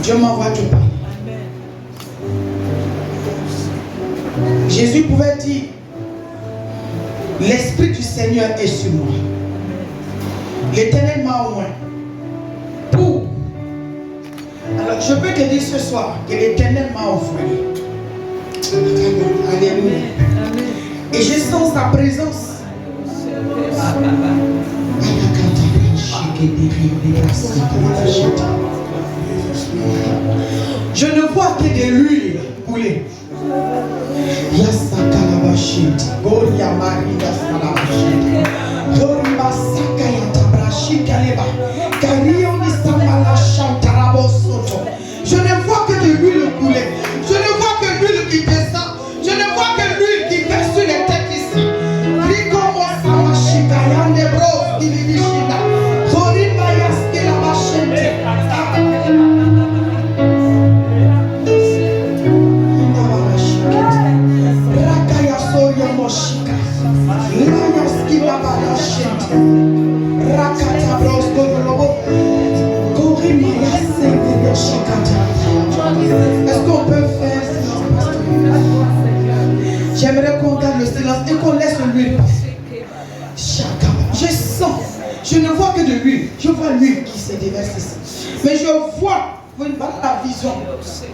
Dieu m'envoie te parler. Jésus pouvait dire, l'Esprit du Seigneur est sur moi. L'Éternel m'a oint. Pour. Alors je peux te dire ce soir que l'Éternel m'a envoyé. Alléluia. Et je sens sa présence. Je ne vois que de l'huile couler. Je ne vois que de l'huile couler. Je ne vois que l'huile qui descend. Je ne vois que l'huile qui fait sur les têtes ici. Est-ce qu'on peut faire silence? J'aimerais qu'on garde le silence et qu'on laisse l'huile passer. Je sens, je ne vois que de l'huile. Je vois l'huile qui se déverse ici. Mais je vois, voilà la vision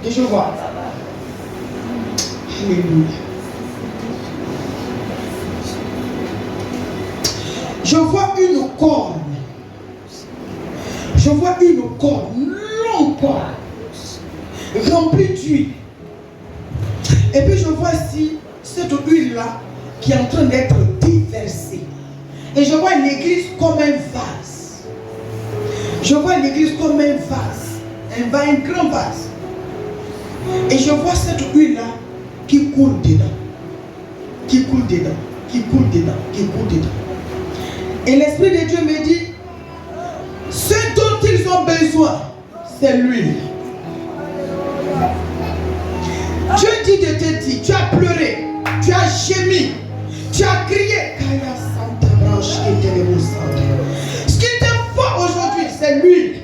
que je vois. Alléluia. Je vois une corne. Je vois une corne, longue corne, remplie d'huile. Et puis je vois ici cette huile-là qui est en train d'être déversée. Et je vois l'église comme un vase. Je vois l'église comme un vase. Un grand vase. Et je vois cette huile-là qui coule dedans. Qui coule dedans. Qui coule dedans. Qui coule dedans. Et l'Esprit de Dieu me dit, ce dont ils ont besoin, c'est l'huile. Dieu dit de te dire, tu as pleuré, tu as gémi, tu as crié. Ce qu'il te faut aujourd'hui, c'est l'huile.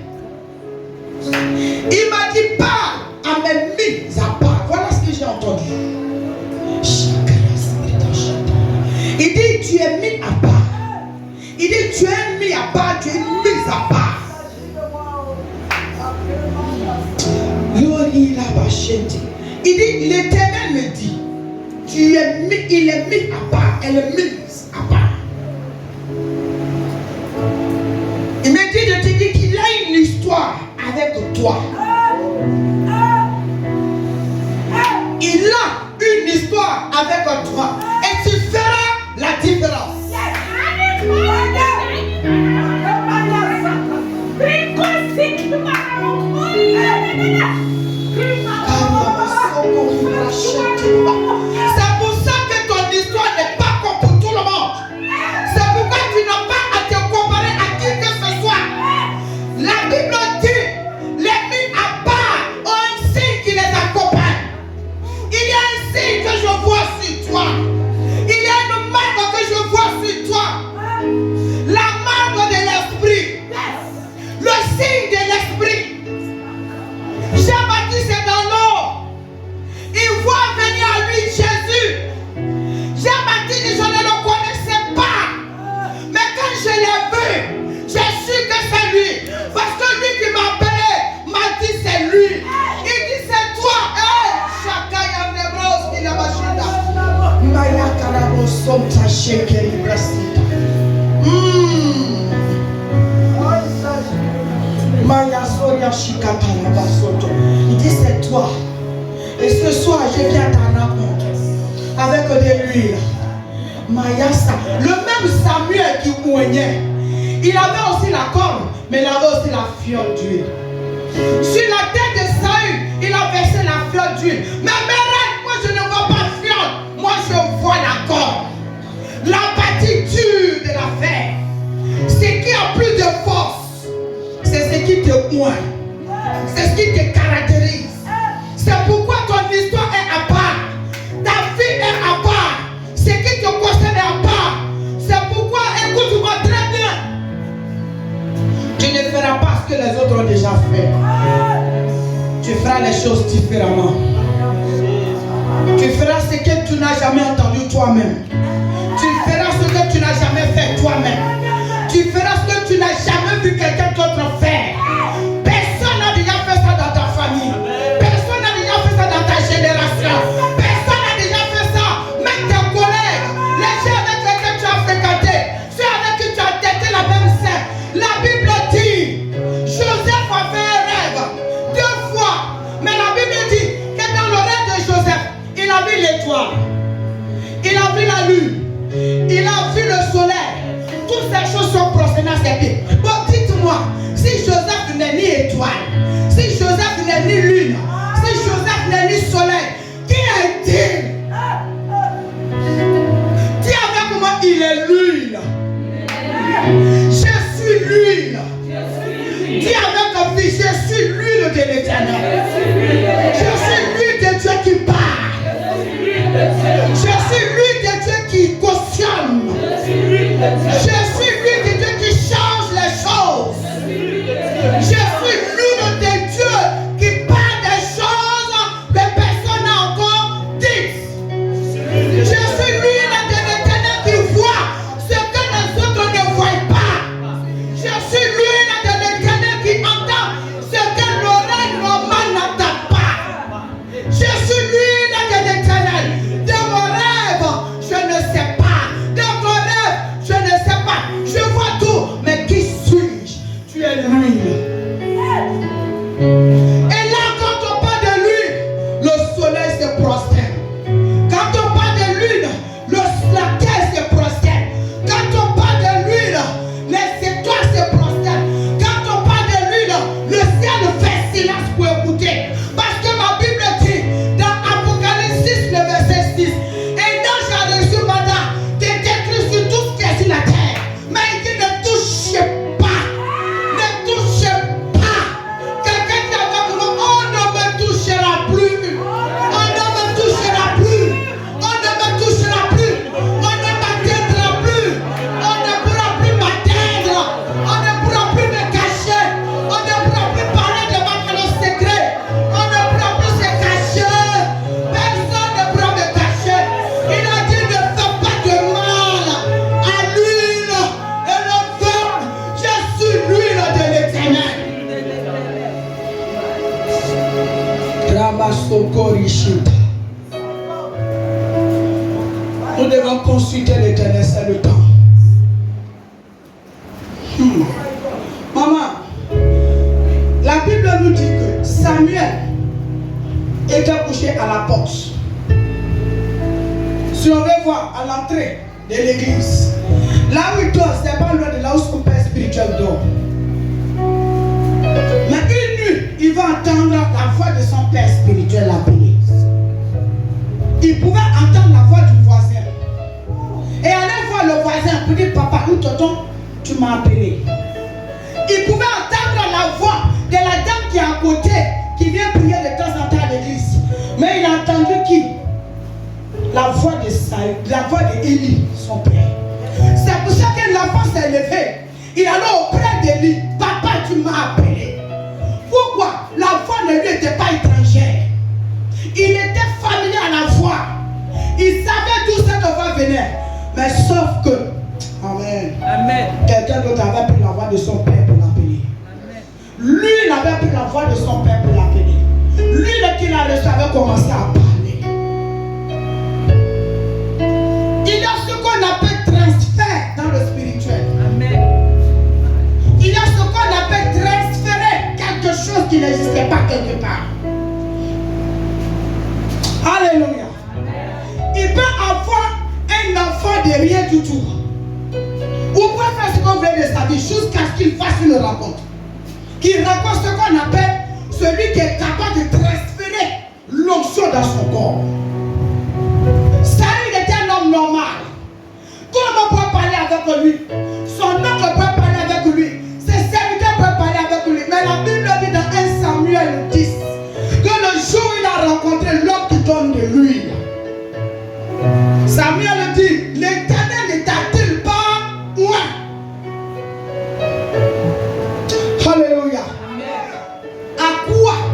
Il m'a dit, pars à mes mises à part. Voilà ce que j'ai entendu. Il dit, tu es mis à part. Il dit, tu es mis à part, tu es mis à part. Il dit, l'Éternel me dit, tu es mis, il est mis à part, elle est mise à part. Il me dit de te dire qu'il a une histoire avec toi. Il a une histoire avec toi. Et tu feras la différence. C'est pour ça que ton histoire n'est pas comme pour tout le monde. C'est pourquoi tu n'as pas à te comparer à qui que ce soit. La Bible dit, les mis à part ont un signe qui les accompagne. Il y a un signe que je vois sur toi. Il y a une marque que je vois sur toi. La marque de l'esprit. Le signe de l'esprit. Jean-Baptiste est dans l'eau. Il voit venir à lui Jésus. Jean-Baptiste dit, je ne le connaissais pas. Mais quand je l'ai vu, j'ai su que c'est lui. Parce que lui qui m'a appelé m'a dit c'est lui. Il dit c'est toi. Chacun y a une brosse qui l'a machina. Maya karabo somta shekeri brasita. Maya soria shikata la basoto. Il dit c'est toi. Et ce soir, je viens à ta rencontre avec de l'huile. Mayasa, le même Samuel qui oignait, il avait aussi la corne, mais il avait aussi la fiole d'huile. Sur la tête de Saül, il a versé la fiole d'huile. Mais moi je ne vois pas fiole, moi je vois la corne. La partie dure de l'affaire. Ce qui a plus de force, c'est ce qui te oint. C'est ce qui te caractérise. C'est pourquoi ton histoire est à part. Ta vie est à part. Ce qui te concerne est à part. C'est pourquoi, écoute-moi très bien. Tu ne feras pas ce que les autres ont déjà fait. Tu feras les choses différemment. Tu feras ce que tu n'as jamais entendu toi-même. Tu feras ce que tu n'as jamais fait toi-même. Tu feras ce que tu n'as jamais vu quelqu'un d'autre faire. Personne n'a déjà fait ça dans ta famille. Personne n'a déjà fait ça dans ta génération. Personne n'a déjà fait ça. Même tes collègues, les gens avec lesquels tu as fréquenté, ceux avec qui tu as têté la même scène. La Bible dit, Joseph a fait un rêve 2 fois. Mais la Bible dit que dans le rêve de Joseph, il a vu l'étoile. Il a vu la lune. Il a vu le soleil. Toutes ces choses sont prosternées à ses pieds. Bon, dites-moi, si Joseph n'est ni étoile, si Joseph n'est ni lune, si Joseph n'est ni soleil, qui est-il? Dis avec moi, il est l'huile. Je suis l'huile. Dis avec moi, je suis l'huile de l'Éternel. Je suis l'huile de Dieu qui parle. Je suis l'huile de Dieu qui cautionne. Je suis l'huile de Dieu qui change les choses. Je suis l'huile de Dieu qui parle des choses que personne n'a encore dites. Je suis l'huile de l'Éternel qui voit ce que les autres ne voient pas. Je suis l'huile de l'Éternel qui entend ce que l'oreille normale n'entend pas. Je suis l'huile de l'Éternel. Dans mon rêve, je ne sais pas. Dans mon rêve, je ne sais pas. Je vois tout. Mais qui suis-je? Tu es l'huile. Et là, quand on parle de l'huile, le soleil se prosterne. Quand on parle de l'huile, la terre se prosterne. Quand on parle de l'huile, les étoiles se prosternent. Quand on parle de l'huile, le ciel fait silence pour écouter. Parce que ma Bible dit, dans Apocalypse 6, le verset 6, et donc j'ai reçu le mandat de détruire sur tout ce qui est sur la terre. Mais il dit, ne touchez pas. Ne touchez pas. Quelqu'un dit avec moi, on ne me touchera plus. On ne me touchera plus. On ne me touchera plus. On ne m'atteindra plus. On ne pourra plus m'atteindre. On ne pourra plus me cacher. On ne pourra plus parler de ma secret. On ne pourra plus se cacher. Personne ne pourra me cacher. Il a dit ne fais pas de mal à l'huile et le feu. Je suis l'huile de l'Éternel. Ramasokorishita. Nous devons consulter l'Éternel, c'est le temps. Maman, la Bible nous dit que Samuel était couché à la porte. Si on veut voir à l'entrée de l'église, là où il dort, c'est pas loin de là où son père spirituel dort. Mais une nuit, il va entendre la voix de son père spirituel l'appeler. Il pouvait entendre la voix du voisin. Et aller voir le voisin pour dire, papa ou tonton, tu m'as appelé. Il pouvait entendre la voix de la dame qui est à côté, qui vient prier de temps en temps à l'église. Mais il a entendu qui? La voix d'Élie, son père. C'est pour ça que l'enfant s'est levé. Il allait auprès d'Élie. Papa, tu m'as appelé. Pourquoi? La voix ne lui était pas étrangère. Il était familier à la voix. Il savait d'où cette voix venait. Mais sauf que, amen, quelqu'un d'autre avait pris la voix de son père pour l'appeler. Lui, il avait pris la voix de son père pour l'appeler. Lui, qui l'a reçu, avait commencé à parler. Il y a ce qu'on appelle transfert dans le spirituel. Il y a ce qu'on appelle transférer quelque chose qui n'existait pas quelque part. Alléluia. Il peut avoir un enfant de rien du tout. Ou peut faire ce qu'on veut de sa vie jusqu'à ce qu'il fasse une rencontre. Qu'il rencontre ce qu'on appelle celui qui est capable de transférer l'onction dans son corps. Saül était un homme normal. Tout le monde peut parler avec lui. Son oncle peut parler avec lui. Ses serviteurs peuvent parler avec lui. Mais la Bible dit dans 1 Samuel 10 que le jour où il a rencontré l'homme qui donne de l'huile, Samuel dit, l'Éternel n'était-il pas loin? Alléluia.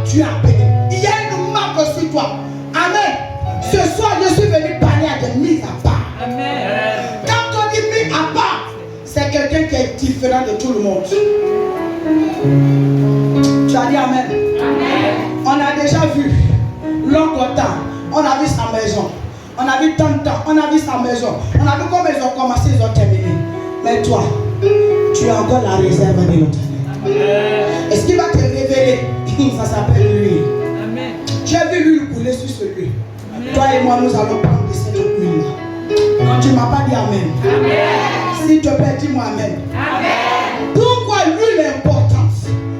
tu as payé. Il y a une marque sur toi. Amen. Ce soir, je suis venu parler à des mises à part. Amen. Quand on dit mis à part, c'est quelqu'un qui est différent de tout le monde. Tu as dit Amen. Amen. On a déjà vu l'oncle temps, on a vu sa maison. On a vu tant de temps, on a vu sa maison. On a vu comment ils ont commencé, ils ont terminé. Mais toi, tu as encore la réserve de l'Éternel. Est-ce qu'il va te révéler? Ça s'appelle l'huile. J'ai vu l'huile couler sur ce lieu. Toi et moi, nous allons prendre de cette huile. Non, tu ne m'as pas dit Amen. Amen. S'il te plaît, dis-moi Amen. Amen. Pourquoi l'huile est importante?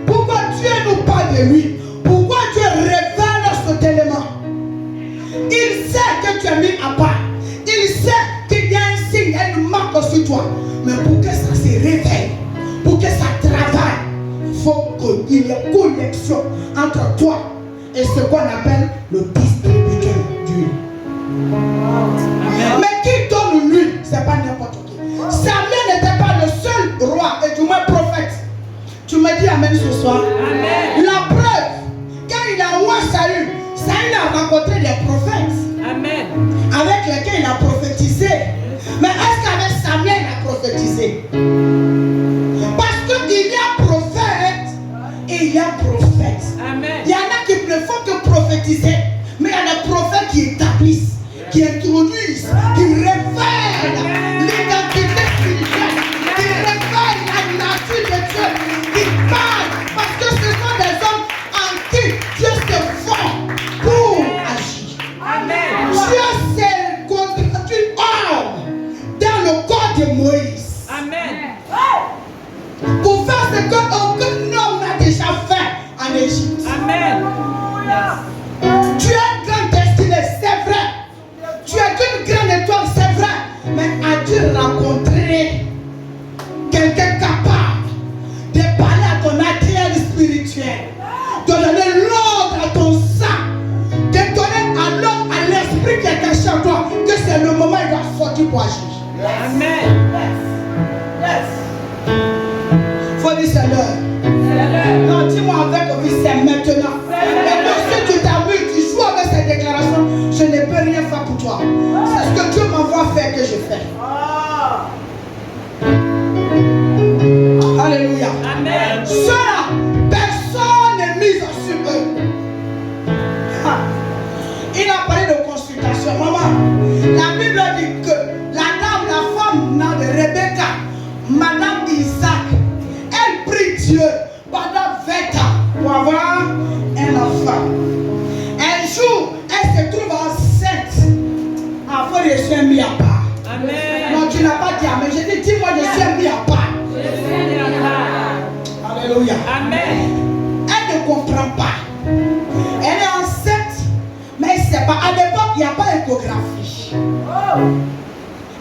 Pourquoi Dieu nous parle de l'huile? Pourquoi Dieu révèle cet élément? Il sait que tu es mis à part. Il sait qu'il y a un signe, une marque sur toi. Mais pour que ça se réveille, pour que ça travaille, il faut qu'il y ait connexion entre toi et ce qu'on appelle le distributeur d'huile. Mais qui donne l'huile? Ce n'est pas n'importe qui. Samuel n'était pas le seul roi et du moins prophète. Tu me dis Amen ce soir. Amen. La preuve, quand il a oint Saül, Saül a rencontré les prophètes. Amen. Avec lesquels il a prophétisé. Mais est-ce qu'avec Samuel il a prophétisé? Parce qu'il y a prophète et il y a prophète. Amen. Il y en a qui ne font que prophétiser, mais il y a des prophètes qui établissent, qui introduisent, qui révèlent l'identité spirituelle, qui révèlent la nature de Dieu, qui parlent parce que ce sont des hommes en qui Dieu se fond pour agir. Amen. Dieu s'est conduit homme dans le corps de Moïse. Amen. Pour faire ce qu'aucun homme n'a déjà fait en Égypte. Amen. Tu es une grande destinée, c'est vrai. Tu es une grande étoile, c'est vrai. Mais as-tu rencontré quelqu'un capable de parler à ton ADN spirituel, de donner l'ordre à ton sang, de donner à l'homme, à l'esprit qui est caché en toi, que c'est le moment où il va sortir pour agir? Amen. Faut dire c'est l'heure. Non, dis-moi avec lui, c'est maintenant. Et donc si tu t'amuses, tu joues avec cette déclaration, je ne peux rien faire pour toi. C'est ce que Dieu m'envoie faire que je fais. Alléluia. Amen. Ceux-là, personne n'est mis sur eux. Il a parlé de consultation. Maman, la Bible dit que la dame, la femme de Rebecca, Madame Isaac, elle prie Dieu pendant 20 ans pour avoir un enfant. Un jour, elle se trouve enceinte. Après, je suis mis à part. Amen. Non, tu n'as pas dit Amen. Je dis, dis-moi, je suis mis à part. Alléluia. Amen. Elle ne comprend pas. Elle est enceinte, mais elle ne sait pas. À l'époque, il n'y a pas d'échographie.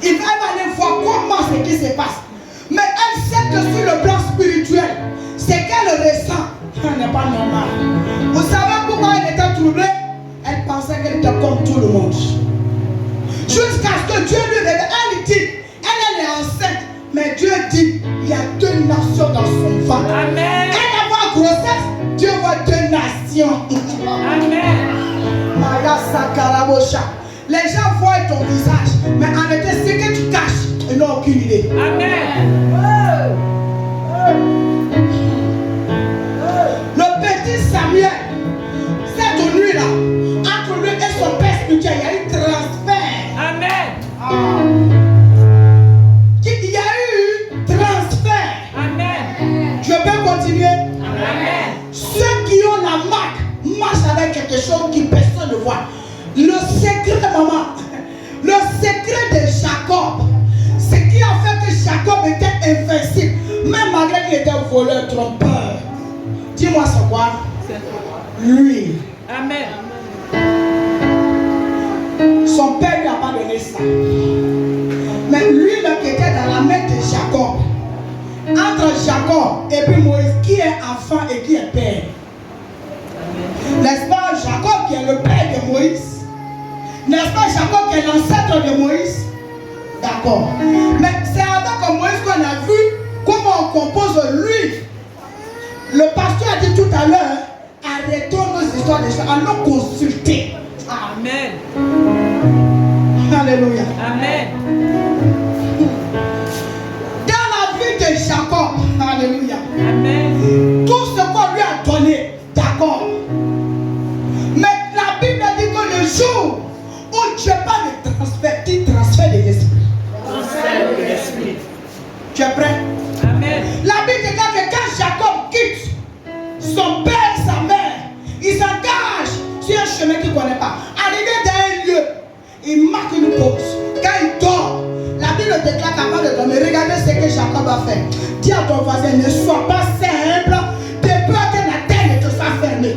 Il va aller voir comment ce qui se passe. Mais elle sait que sur le plan spirituel, ce qu'elle ressent, ce n'est pas normal. Vous savez pourquoi elle était troublée? Elle pensait qu'elle était comme tout le monde. Jusqu'à ce que Dieu lui révèle. Elle dit, elle est enceinte. Mais Dieu dit, il y a 2 nations dans son ventre. Amen. Elle va grossesse, Dieu voit 2 nations. Amen. Maya Sakarabosha. Les gens voient ton visage, mais en réalité, ce que tu caches, ils n'ont aucune idée. Amen. Le petit Samuel, cette nuit-là, entre lui et son père spirituel, il y a eu transfert. Amen. Il y a eu transfert. Amen. Je peux continuer? Amen. Ceux qui ont la marque marchent avec quelque chose qui personne ne voit. Le secret, maman, le secret de Jacob, ce qui a fait que Jacob était invincible, même malgré qu'il était voleur, trompeur. Dis-moi c'est quoi? Lui. Amen. Son père lui a pas donné ça. Mais lui-même qui était dans la main de Jacob, entre Jacob et puis Moïse, qui est enfant et qui est père? N'est-ce pas Jacob qui est le père de Moïse? N'est-ce pas Jacob qui est l'ancêtre de Moïse? D'accord. Mais c'est avec Moïse qu'on a vu comment on compose lui. Le pasteur a dit tout à l'heure, arrêtons nos l'histoire des gens. Allons consulter. Amen. Alléluia. Amen. Dans la vie de Jacob, alléluia. Amen. Tout ce qu'on lui a donné, d'accord. Mais la Bible dit que le jour où Dieu parle de transfert, dit transfert de l'esprit. Transfert de l'esprit. Tu es prêt? Amen. La Bible dit que quand Jacob quitte son père et sa mère, il s'engage sur un chemin qu'il ne connaît pas. Arrivé dans un lieu, il marque une pause. Quand il dort, la Bible déclare qu'avant de dormir, regardez ce que Jacob a fait. Dis à ton voisin, ne sois pas simple, de peur que la terre ne te soit fermée.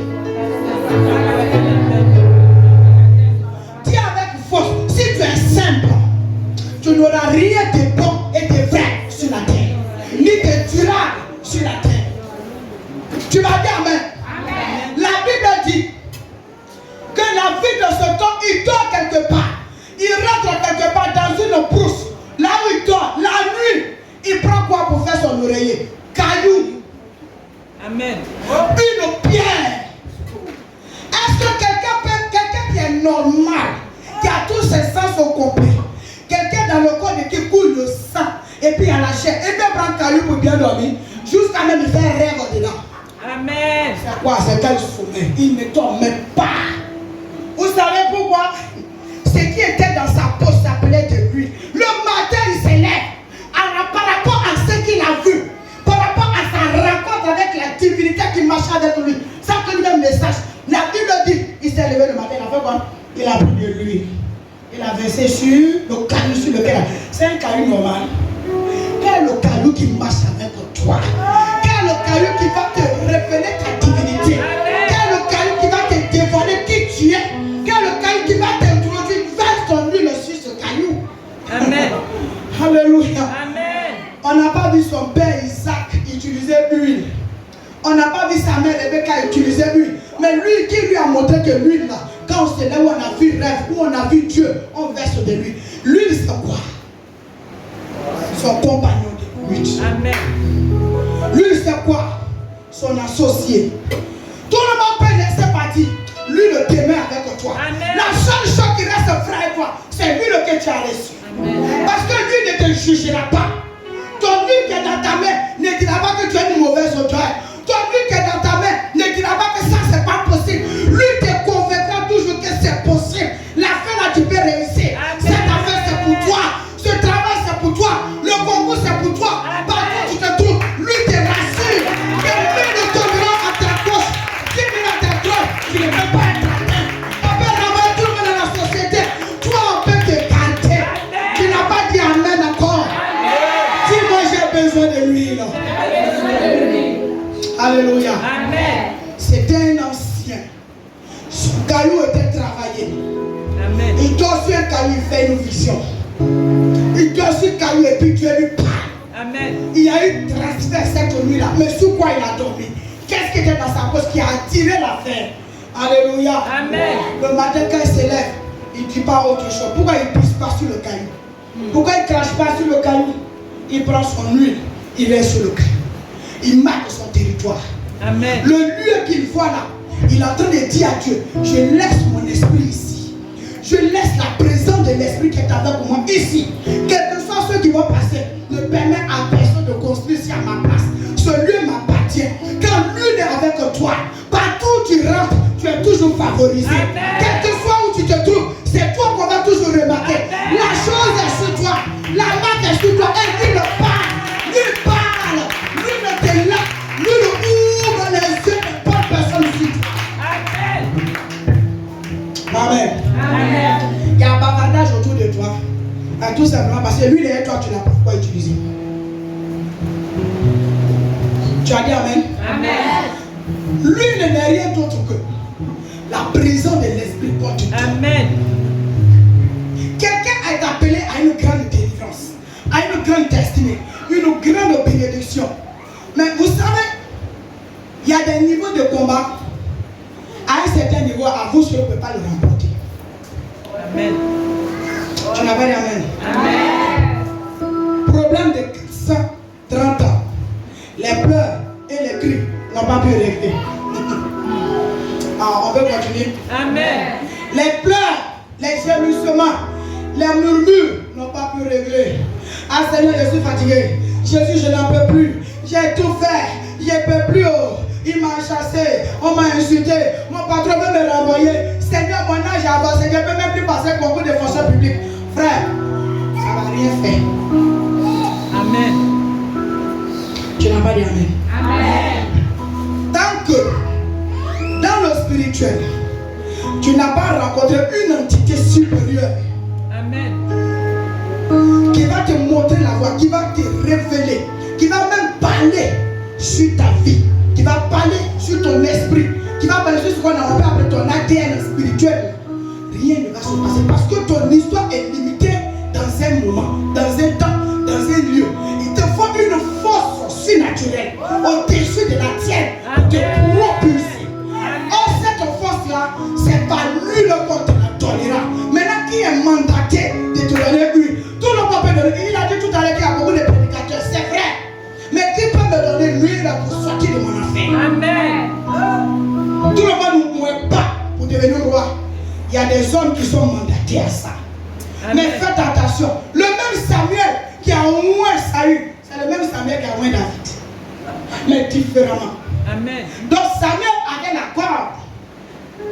Dis avec force, si tu es simple, tu n'auras rien de bon et de vrai sur la terre, ni de durable sur la terre. Tu vas dire amen. Amen. La Bible dit que la vie de ce temps, il dort quelque part. Il rentre quelque part dans une brousse. Là où il dort, la nuit, il prend quoi pour faire son oreiller? Caillou. Amen. Une pierre. Est-ce que quelqu'un qui est normal, qui a tous ses sens au complet, quelqu'un dans le corps qui coule le sang, et puis il y a la chair, et puis il prend caillou pour bien dormir, jusqu'à même il fait un rêve dedans? Amen. C'est quoi? C'est quel sommeil? Il ne dort même pas. Vous savez pourquoi? Ce qui était dans sa peau s'appelait de l'huile. Le matin, il s'élève par rapport à ce qu'il a vu, par rapport à sa rencontre avec la divinité qui marchait avec lui. Ça que le même message. La Bible dit, il s'est levé le matin, il a fait quoi? Il a pris de l'huile. Il a versé sur le caillou sur lequel. C'est un caillou normal. Quel est le caillou qui marche avec toi? Quel est le caillou qui va te révéler ta divinité? Quel est le caillou qui va te dévoiler qui tu es? Quel est le caillou qui va t'introduire vers ton huile sur ce caillou? Amen. Alléluia. Amen. On n'a pas vu son père Isaac utiliser l'huile. On n'a pas vu sa mère Rebecca utiliser l'huile. Mais lui qui lui a montré que l'huile là, quand on se lève où on a vu rêve, où on a vu Dieu, on verse de l'huile. L'huile c'est quoi? Son compagnon de lutte. Amen. L'huile c'est quoi? Son associé. Tout le monde peut laisser partir. Lui le témoin avec toi. Amen. La seule chose qui reste frère et toi, c'est lui que tu as reçu. Amen. Parce que lui ne te jugera pas. Ton huile qui est dans ta main ne dira pas que tu as une mauvaise odeur. Ton huile qui est dans ta main ne dira pas que ça c'est pas possible. Lui te convaincra toujours que c'est possible. La fin là tu peux réussir. Amen. Cette affaire c'est pour toi. Ce travail c'est pour toi. Le concours c'est pour toi. Partout tu te trouves, lui te rassure. Que lui ne tombera à ta gauche. Qui est à ta droite, tu ne peux pas être atteint. On peut ramasser tout le monde dans la société. Toi on peut te garder. Tu n'as pas dit amen encore. Dis-moi j'ai besoin de l'huile. Alléluia. Amen. C'était un ancien. Son caillou était travaillé. Amen. Il dort sur un caillou, il fait une vision. Il dort sur un caillou et puis Dieu lui parle. Amen. Il y a eu transfert cette nuit-là. Mais sur quoi il a dormi? Qu'est-ce qui était dans sa poche qui a attiré l'affaire? Alléluia. Amen. Le matin quand il se lève, il ne dit pas autre chose. Pourquoi il ne pisse pas sur le caillou? Pourquoi il ne crache pas sur le caillou? Il prend son huile, il est sur le caillou. Il marque son territoire. Amen. Le lieu qu'il voit là, il est en train de dire à Dieu, je laisse mon esprit ici. Je laisse la présence de l'esprit qui est avec moi ici. Quels que soient ceux qui vont passer, ne permet à personne de construire ici à ma place. Ce lieu m'appartient. Quand l'une est avec toi, partout où tu rentres, tu es toujours favorisé. Amen. Quel que soit où tu te trouves, c'est toi qu'on va toujours remarquer. Amen. La chose est sur toi. La marque est sur toi. Et lui ne parle. Lui parle. Lui ne te l'a. Lui ne ouvre les yeux de bonne personne sur toi. Amen. Amen. Amen. Il y a un bavardage autour de toi. Tout simplement parce que lui derrière toi, tu n'as pas utilisé. Tu as dit amen. Amen. Lui n'est rien d'autre que la présence de l'esprit porte toi. Amen. Quelqu'un est appelé à une grande délivrance, à une grande destinée, une grande bénédiction. Mais vous savez, il y a des niveaux de combat. À un certain niveau, à vous, je ne peux pas le remporter. Amen. Tu n'as pas dit amen. Amen. Problème de 130 ans. Les pleurs et les cris n'ont pas pu régler. Ah, on peut continuer. Amen. Les pleurs, les gémissements, les murmures n'ont pas pu régler. Ah Seigneur, je suis fatigué. Jésus, je n'en peux plus. J'ai tout fait. Je ne peux plus. Oh. Il m'a chassé. On m'a insulté. Mon patron veut me renvoyer. Seigneur, mon âge a avancé. Je ne peux même plus passer le concours de fonction publique. Frère, ça ne va rien faire. Amen. Tu n'as pas dit Amen. Amen. Tant que dans le spirituel, tu n'as pas rencontré une entité supérieure. Amen. Qui va te montrer la voie, qui va te révéler, qui va même parler sur ta vie, qui va parler sur ton esprit, qui va parler sur ce qu'on appelle ton ADN spirituel. Rien ne va se passer parce que ton histoire est limitée dans un moment, dans un temps, dans un lieu. Il te faut une force surnaturelle au-dessus de la tienne pour te propulser. Or, cette force-là, c'est pas lui le qu'on te la donnera. Maintenant, qui est mandaté de te donner lui? Tout le monde peut donner. Il a dit tout à l'heure qu'il y a beaucoup de prédicateurs, c'est vrai. Mais qui peut me donner l'huile pour sortir de mon affaire? Amen. Tout le monde ne mourait pas pour devenir roi. Il y a des hommes qui sont mandatés à ça. Amen. Mais faites attention. Le même Samuel qui a moins Saül, c'est le même Samuel qui a moins David. Mais différemment. Amen. Donc Samuel avait la corde.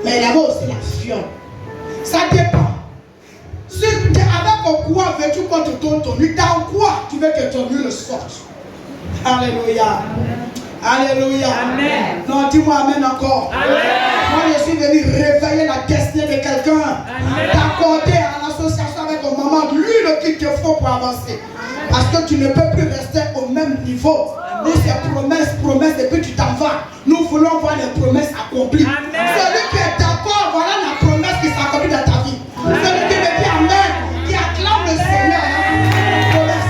Mais il avait aussi la fiole. Ça dépend. Si tu es avec quoi veux-tu contre ton huile, dans quoi tu veux que ton huile sorte? Alléluia. Alléluia. Amen. Non, dis-moi Amen encore. Amen. Moi, je suis venu réveiller la destinée de quelqu'un. T'accorder à l'association avec ton maman l'huile qu'il te faut pour avancer. Parce que tu ne peux plus rester au même niveau. Nous, c'est promesse, et puis tu t'en vas. Nous voulons voir les promesses accomplies. Amen. Celui qui est d'accord, voilà la promesse qui s'accomplit dans ta vie. Celui qui me dit Amen, qui acclame le Seigneur. Promesse.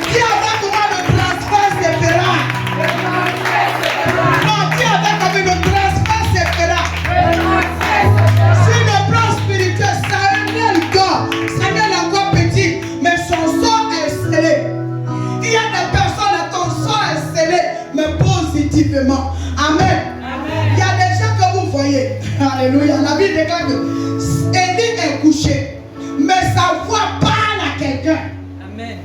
Qui avec moi le transfert se fera? Non, qui avec le transfert se fera? Sur le plan spirituel, Samuel est encore petit, mais son sort est scellé. Il y a des personnes, ton sort est scellé, mais positivement. Amen. Il y a des gens que vous voyez. Alléluia. La Bible déclare que Élie est couché, mais sa voix parle à quelqu'un. Amen.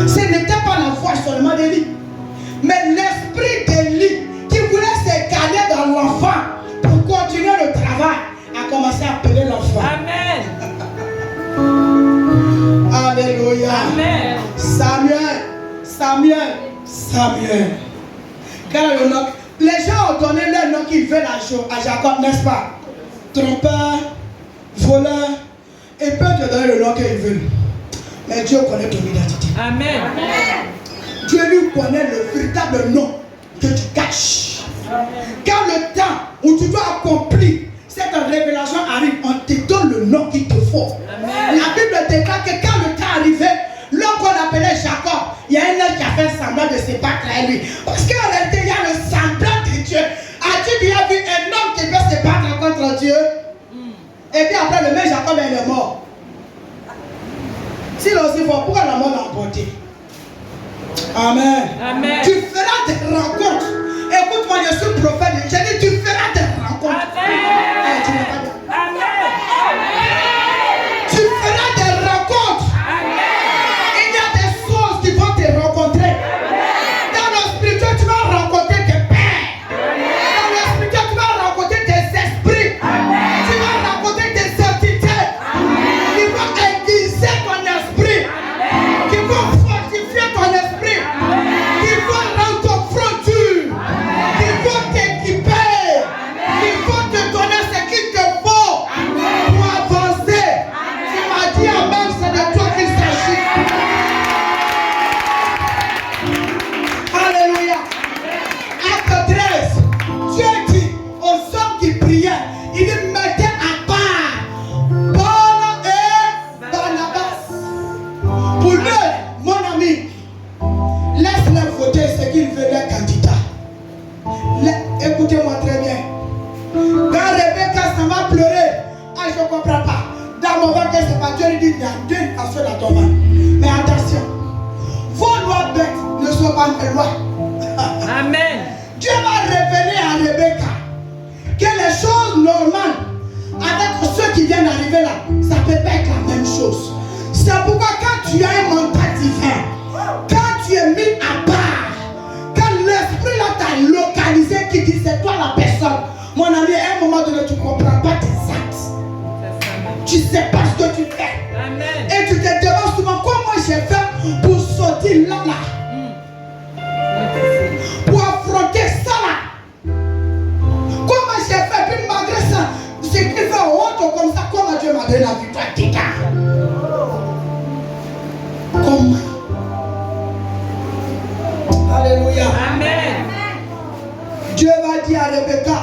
Ce n'était pas la voix seulement d'Élie, mais l'esprit d'Élie qui voulait s'égaler dans l'enfant pour continuer le travail a commencé à appeler l'enfant. Amen. Alléluia. Amen. Samuel. Quel est le nom? Les gens ont donné le nom qu'ils veulent à Jacob, n'est-ce pas? Trompeur, voleur, ils peuvent te donner le nom qu'ils veulent. Mais Dieu connaît ton identité. Amen. Dieu lui connaît le véritable nom que tu caches. Quand le temps où tu dois accomplir cette révélation arrive, on te donne le nom qu'il te faut. Amen. La Bible déclare que quand le temps arrivait, l'homme qu'on appelait Jacob, il y a un homme qui a fait semblant de se battre avec lui. Parce qu'en réalité, il y a le semblant de Dieu. As-tu déjà vu un homme qui veut se battre contre Dieu? Et puis après, le même Jacob est mort. S'il est aussi fort, pourquoi la mort l'a emporté? Amen. Amen. Tu feras des rencontres. Écoute-moi, je suis prophète. J'ai dit, tu feras des rencontres. Amen. Tu n'as pas dit. Amen. Tu feras des rencontres. Il y a des choses qui vont te rencontrer. Dans le spirituel, tu vas rencontrer tes pères. Dans le spirituel, tu vas rencontrer tes esprits. Tu vas rencontrer tes entités qui vont aiguiser ton esprit, qui vont fortifier ton esprit, qui vont rendre ton front dur, qui vont t'équiper, qui vont te donner ce qu'il te faut pour avancer. Tu m'as dit Amen, c'est de toi qu'il s'agit. Alléluia. Acte 13, Dieu dit aux hommes qui priaient, il dit mettez à part Paul et Barnabas. Pour eux, mon ami, laisse-les voter ce qu'ils veulent candidat. Écoutez-moi très bien. Quand Rebecca s'en va pleurer, ah, je ne comprends pas. Dans mon ventre, c'est pas Dieu lui dit il y a deux personnes dans ton ventre. Mais attention, vos lois bêtes ne sont pas mes lois. Amen. Dieu va révéler à Rebecca que les choses normales avec ceux qui viennent d'arriver là, ça peut pas être la même chose. C'est pourquoi quand tu as un mandat divin, quand tu es mis à part, quand l'esprit là t'a localisé, qui dit c'est toi la personne, mon ami, à un moment donné, tu ne comprends pas tes actes. Tu ne sais pas ce que tu fais. Amen. Et tu te demandes souvent comment j'ai fait pour sortir là. Pour affronter ça là. Comment j'ai fait, puis malgré ça, ce qui fait honte comme ça, comment Dieu m'a donné la victoire. Comment? Alléluia. Amen. Dieu va dire à Rebecca,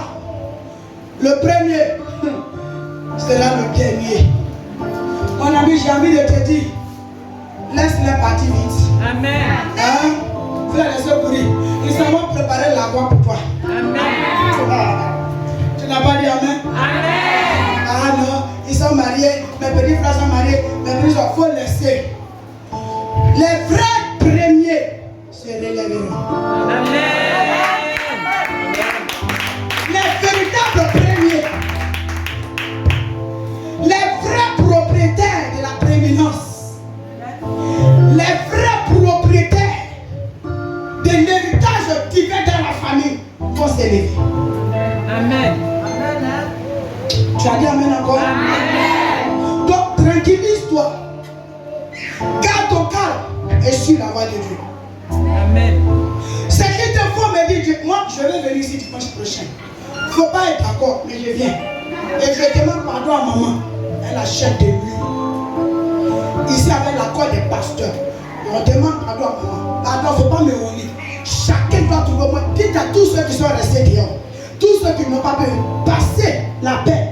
le premier sera le dernier. Mon ami, j'ai envie de te dire, laisse-les partir vite. Amen. Hein? Frère et soeurs, ils s'en préparer la voie pour toi. Amen. Tu n'as pas dit Amen? Amen. Ah non, ils sont mariés, mes petits frères sont mariés, mes petits frères, il faut laisser. Les vrais premiers se relèveront. Amen. Les véritables premiers, les vrais propriétaires de la prééminence, les vrais propriétaires de l'héritage divin dans la famille vont s'élever. Amen. Tu as dit Amen encore? Amen. Donc tranquillise-toi. Garde ton calme et suis la voie de Dieu. Amen. Ce qu'il te faut me dire, Dieu, moi je vais venir ici dimanche prochain. Il ne faut pas être d'accord, mais je viens. Et je demande pardon à maman. Elle achète de l'huile. Ici avec l'accord des pasteurs. Et on demande pardon à maman. Pardon, il ne faut pas me honner. Chacun doit trouver moi. Dites à tous ceux qui sont restés dehors, tous ceux qui n'ont pas pu passer la paix.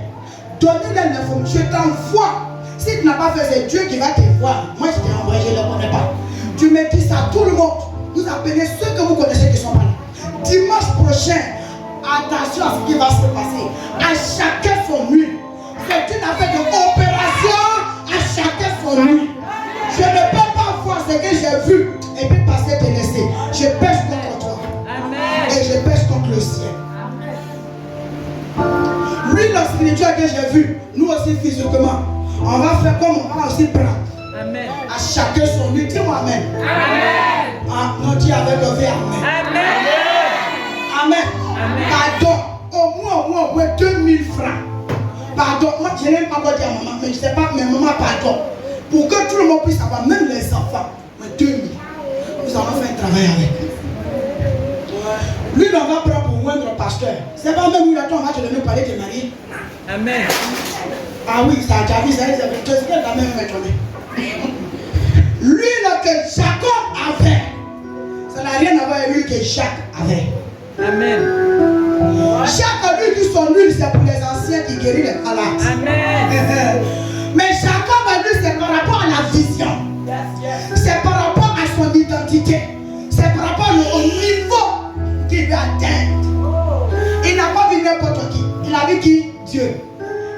Donnez-leur l'information. Je t'envoie. Si tu n'as pas fait, c'est Dieu qui va te voir. Moi je t'ai envoyé, je ne le connais pas. Tu me dis ça à tout le monde. Vous appelez ceux que vous connaissez qui sont malades. Dimanche prochain, attention à ce qui va se passer. À chacun son nuit. C'est une affaire d'opération. À chacun son nuit. Je ne peux pas voir ce que j'ai vu et puis passer te laisser. Je pêche contre toi. Amen. Et je pêche contre le ciel. Lui, le spirituel que j'ai vu, nous aussi physiquement, on va faire comme on va aussi prendre. Amen. À chacun son nuit. Dis-moi Amen. Amen. Ah, non, dis avec le V Amen. Amen. Amen. Amen. Pardon. Au moins 2000 francs. Pardon. Moi, je n'aime pas encore dire à maman, mais je ne sais pas, mais maman, pardon. Pour que tout le monde puisse avoir, même les enfants. Mais 2000. Nous allons faire un travail avec. Lui, on va prendre pour moindre pasteur. C'est pas même où il attend, on va te donner parler de marier. Amen. Ah oui, ça a déjà vu, ça a déjà vu. La même étonné. Lui, là, que Jacob avait, ça n'a rien à voir avec lui que Jacques avait. Amen. Jacques, lui, dit son huile, c'est pour les anciens qui guérissent les malades. Amen. Mais Jacob, lui, c'est par rapport à la vision. C'est par rapport à son identité. C'est par rapport au niveau qu'il veut atteindre. Il n'a pas vu n'importe qui. Il a vu qui? Dieu.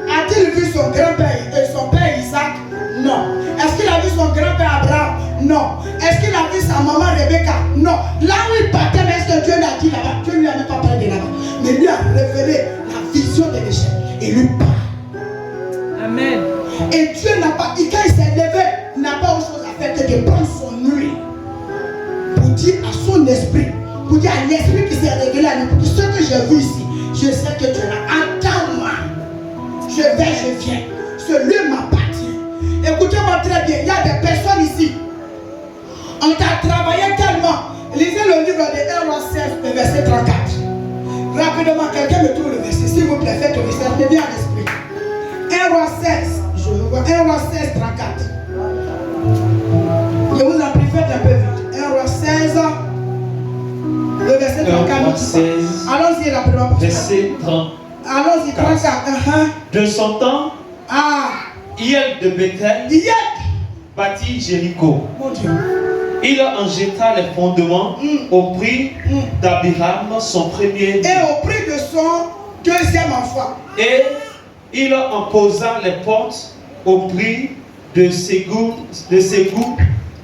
A-t-il vu son grand-père et son père Isaac? Non. Est-ce qu'il a vu son grand-père Abraham? Non. Est-ce qu'il a vu sa maman Rebecca? Non. Là où il partait, est-ce que Dieu l'a dit là-bas? Dieu ne lui a même pas parlé de là-bas. Mais lui a révélé la vision de l'échelle. Et lui parle. Amen. Et Dieu n'a pas, quand il s'est levé, il n'a pas autre chose à faire que de prendre son huile pour dire à son esprit, pour dire à l'esprit qui s'est révélé à lui, pour dire ce que j'ai vu ici, je sais que tu es là. Attends-moi. Je viens. Ce lieu m'appartient. Écoutez-moi très bien. Il y a des personnes ici. On t'a travaillé tellement. Lisez le livre de 1 Roi 16, le verset 34. Rapidement, quelqu'un me trouve le verset. S'il vous plaît, faites le verset. Mettez bien à l'esprit. 1 Roi 16. Je vois 1 Roi 16, 34. Je vous en prie, faites un peu vite. 1 Roi 16. Le verset 34. Allons-y, rapidement. Verset 30. Allons-y, 34. De son temps, Hiel de Bethel bâtit Jéricho. Mon Dieu. Il en jeta les fondements au prix d'Abiram, son premier. Et au prix de son deuxième enfant. Et il en posa les portes au prix de Ségou,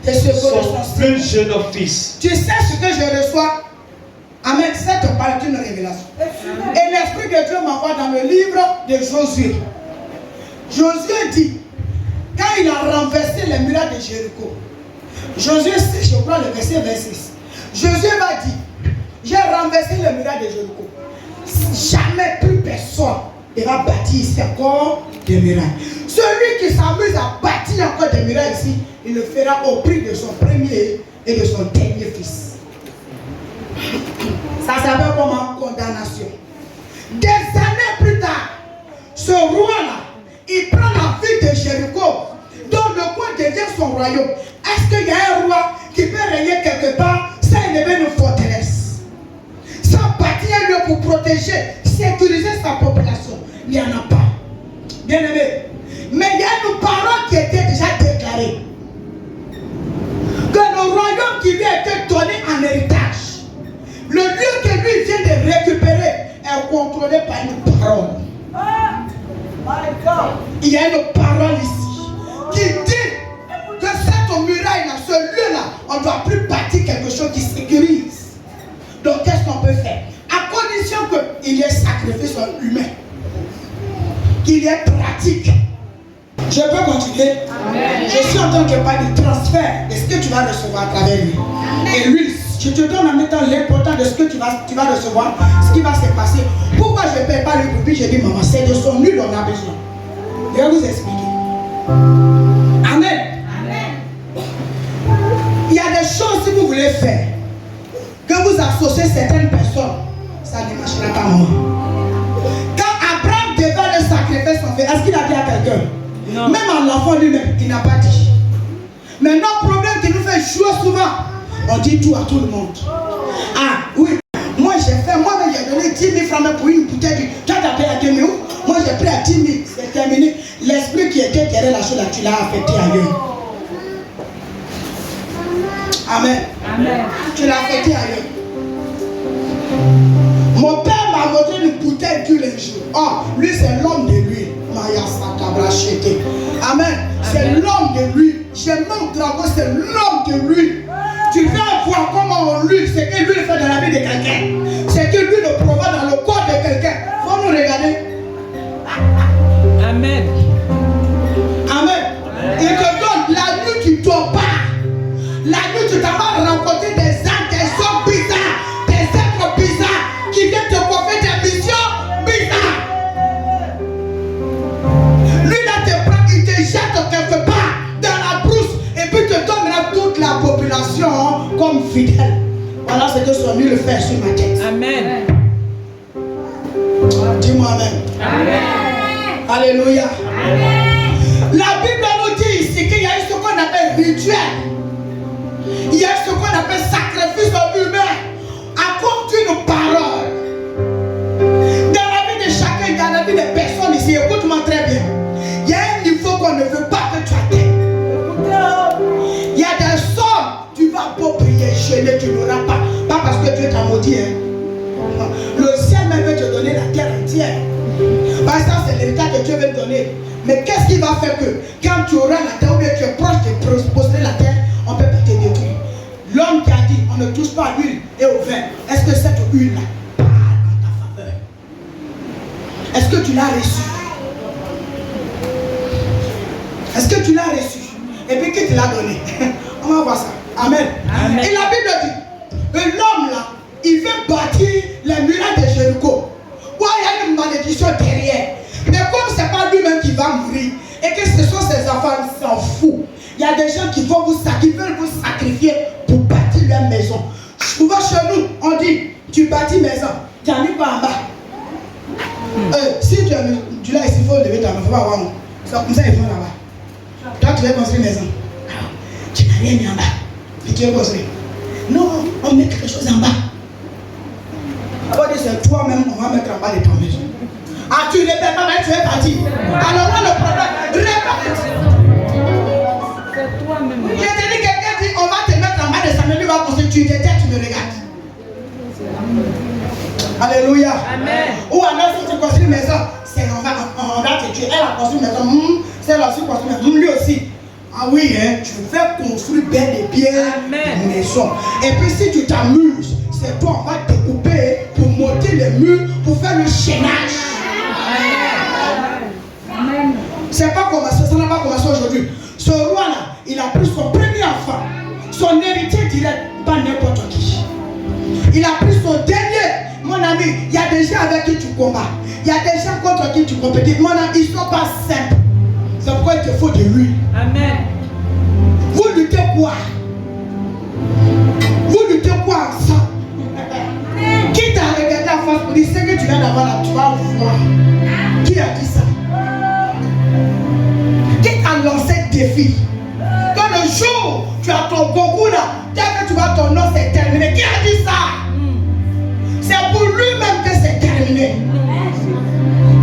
son plus jeune fils. Tu sais ce que je reçois? Amen. Cette parle d'une révélation. Et l'Esprit de Dieu m'envoie dans le livre de Josué. Josué dit, quand il a renversé les murailles de Jéricho, Josué, je crois le verset 26, Josué va dire, j'ai renversé les murailles de Jéricho. Jamais plus personne ne va bâtir ici encore des murailles. Celui qui s'amuse à bâtir encore des murailles ici, il le fera au prix de son premier et de son dernier fils. Ça s'appelle comment? Condamnation. Des années plus tard, ce roi-là, il prend la ville de Jéricho, dont le coin devient son royaume. Est-ce qu'il y a un roi qui peut régner quelque part sans élever une forteresse, sans bâtir un lieu pour protéger, sécuriser sa population? Il n'y en a pas. Bien aimé. Mais il y a une parole qui était déjà déclarée. Que le royaume qui lui a été donné en héritage, le lieu que lui vient de récupérer, est contrôlé par une parole. Il y a une parole ici qui dit que cette muraille-là, ce lieu-là, on ne doit plus bâtir quelque chose qui sécurise. Donc qu'est-ce qu'on peut faire? À condition qu'il y ait sacrifice humain, qu'il y ait pratique. Je peux continuer? Amen. Je suis en train de parler du transfert de ce que tu vas recevoir à travers lui. Amen. Et lui, je te donne en même temps l'important de ce que tu vas recevoir, ce qui va se passer. Pourquoi je ne paie pas le public? J'ai dit, maman, c'est de son huile on a besoin. Je vais vous expliquer. Amen. Amen. Il y a des choses si vous voulez faire, que vous associez certaines personnes, ça ne marchera pas, maman. Quand Abraham devait le sacrifier son fils, est-ce qu'il a dit à quelqu'un? Non. Même à l'enfant lui-même, il n'a pas dit. Mais notre problème qui nous fait jouer souvent, on dit tout à tout le monde. Ah oui, moi j'ai fait, moi-même j'ai donné 10 000 francs pour une bouteille d'huile. Toi t'as payé à 2 000, moi j'ai pris à 10 000, c'est terminé. L'esprit qui était derrière la chose là, tu l'as affecté ailleurs. Amen. Amen. Tu l'as affecté ailleurs. Mon père m'a montré une bouteille d'huile un jour. Oh, lui c'est l'homme de l'huile. Amen. C'est l'homme de lui. J'ai mon dragon, c'est l'homme de lui. Tu vas voir comment lui, c'est que lui fait dans la vie de quelqu'un. C'est que lui le provoque dans le corps de quelqu'un. Faut nous regarder. Amen. Amen. Il te donne la nuit, tu ne dors pas. La nuit, tu t'as pas rencontré des âmes, des hommes bizarres, des êtres bizarres qui viennent te confier des missions bizarres. Lui là te prend, il te jette quelque part dans la brousse et puis te donne toute la population comme fidèle. Voilà ce que son huile fait sur ma tête. Amen. Dis-moi amen. Amen. Alléluia. Amen. La Bible nous dit ici qu'il y a ce qu'on appelle rituel. Il y a ce qu'on appelle sacrifice humain à cause d'une parole. Dans la vie de chacun, dans la vie des personnes ici, écoute-moi très bien. Il y a un niveau qu'on ne veut pas que tu atteignes. Il y a des sommes, tu vas pas prier, jeûner, tu n'auras pas. Pas parce que Dieu t'a maudit. Hein. Le ciel même veut te donner la terre entière. Parce que ça, c'est l'héritage que Dieu veut te donner. Mais qu'est-ce qui va faire que quand tu auras la terre ou bien tu es proche de posséder la terre, on ne peut pas te détruire. L'homme qui a dit on ne touche pas à l'huile et au vin, est-ce que cette huile-là parle en ta faveur? Est-ce que tu l'as reçu? Est-ce que tu l'as reçu? Et puis qui te l'a donné? On va voir ça. Amen. Amen. Et la Bible dit que l'homme là, il veut bâtir les murailles de Jéricho. Ouais, il y a une malédiction derrière. Mais comme ce n'est pas lui-même qui va mourir et que ce sont ses enfants, il s'en fout. Il y a des gens qui veulent vous sacrifier pour bâtir leur maison. Souvent chez nous, on dit, tu bâtis maison, tu n'as mis pas en bas. Si tu l'as ici, il faut lever ta main, il faut pas avoir non. Comme ça, ils vont là-bas. Toi, tu veux construire une maison. Tu n'as rien mis en bas. Et tu veux construire. Non, on met quelque chose en bas. On dit, c'est toi-même, on va mettre en bas de ta maison. Ah, tu ne répètes pas, mais tu es parti. Alors là, le problème, répète. C'est toi-même. J'ai dit, quelqu'un dit, on va te mettre en bas de sa maison, lui va construire, tu te tais, tu me regardes. Alléluia. Amen. Ou alors, si tu construis une maison, on va te tuer. Elle a construit une maison, celle aussi construit une maison, lui aussi. Ah oui, hein, tu veux construire bel et bien une maison. Et puis si tu t'amuses, c'est toi, on va te couper pour pris son dernier. Mon ami, il y a des gens avec qui tu combats. Il y a des gens contre qui tu compétis. Mon ami, ils ne sont pas simples. C'est pourquoi il te faut de l'huile. Amen. Vous luttez quoi? Vous luttez quoi ensemble? Qui t'a regardé en face pour dire ce que tu viens d'avoir là, tu vas voir. Qui a dit ça? Qui t'a lancé le défi? Que le jour où tu as ton concours là, dès que tu vois ton nom, c'est terminé. Qui a dit ça? C'est pour lui-même que c'est terminé.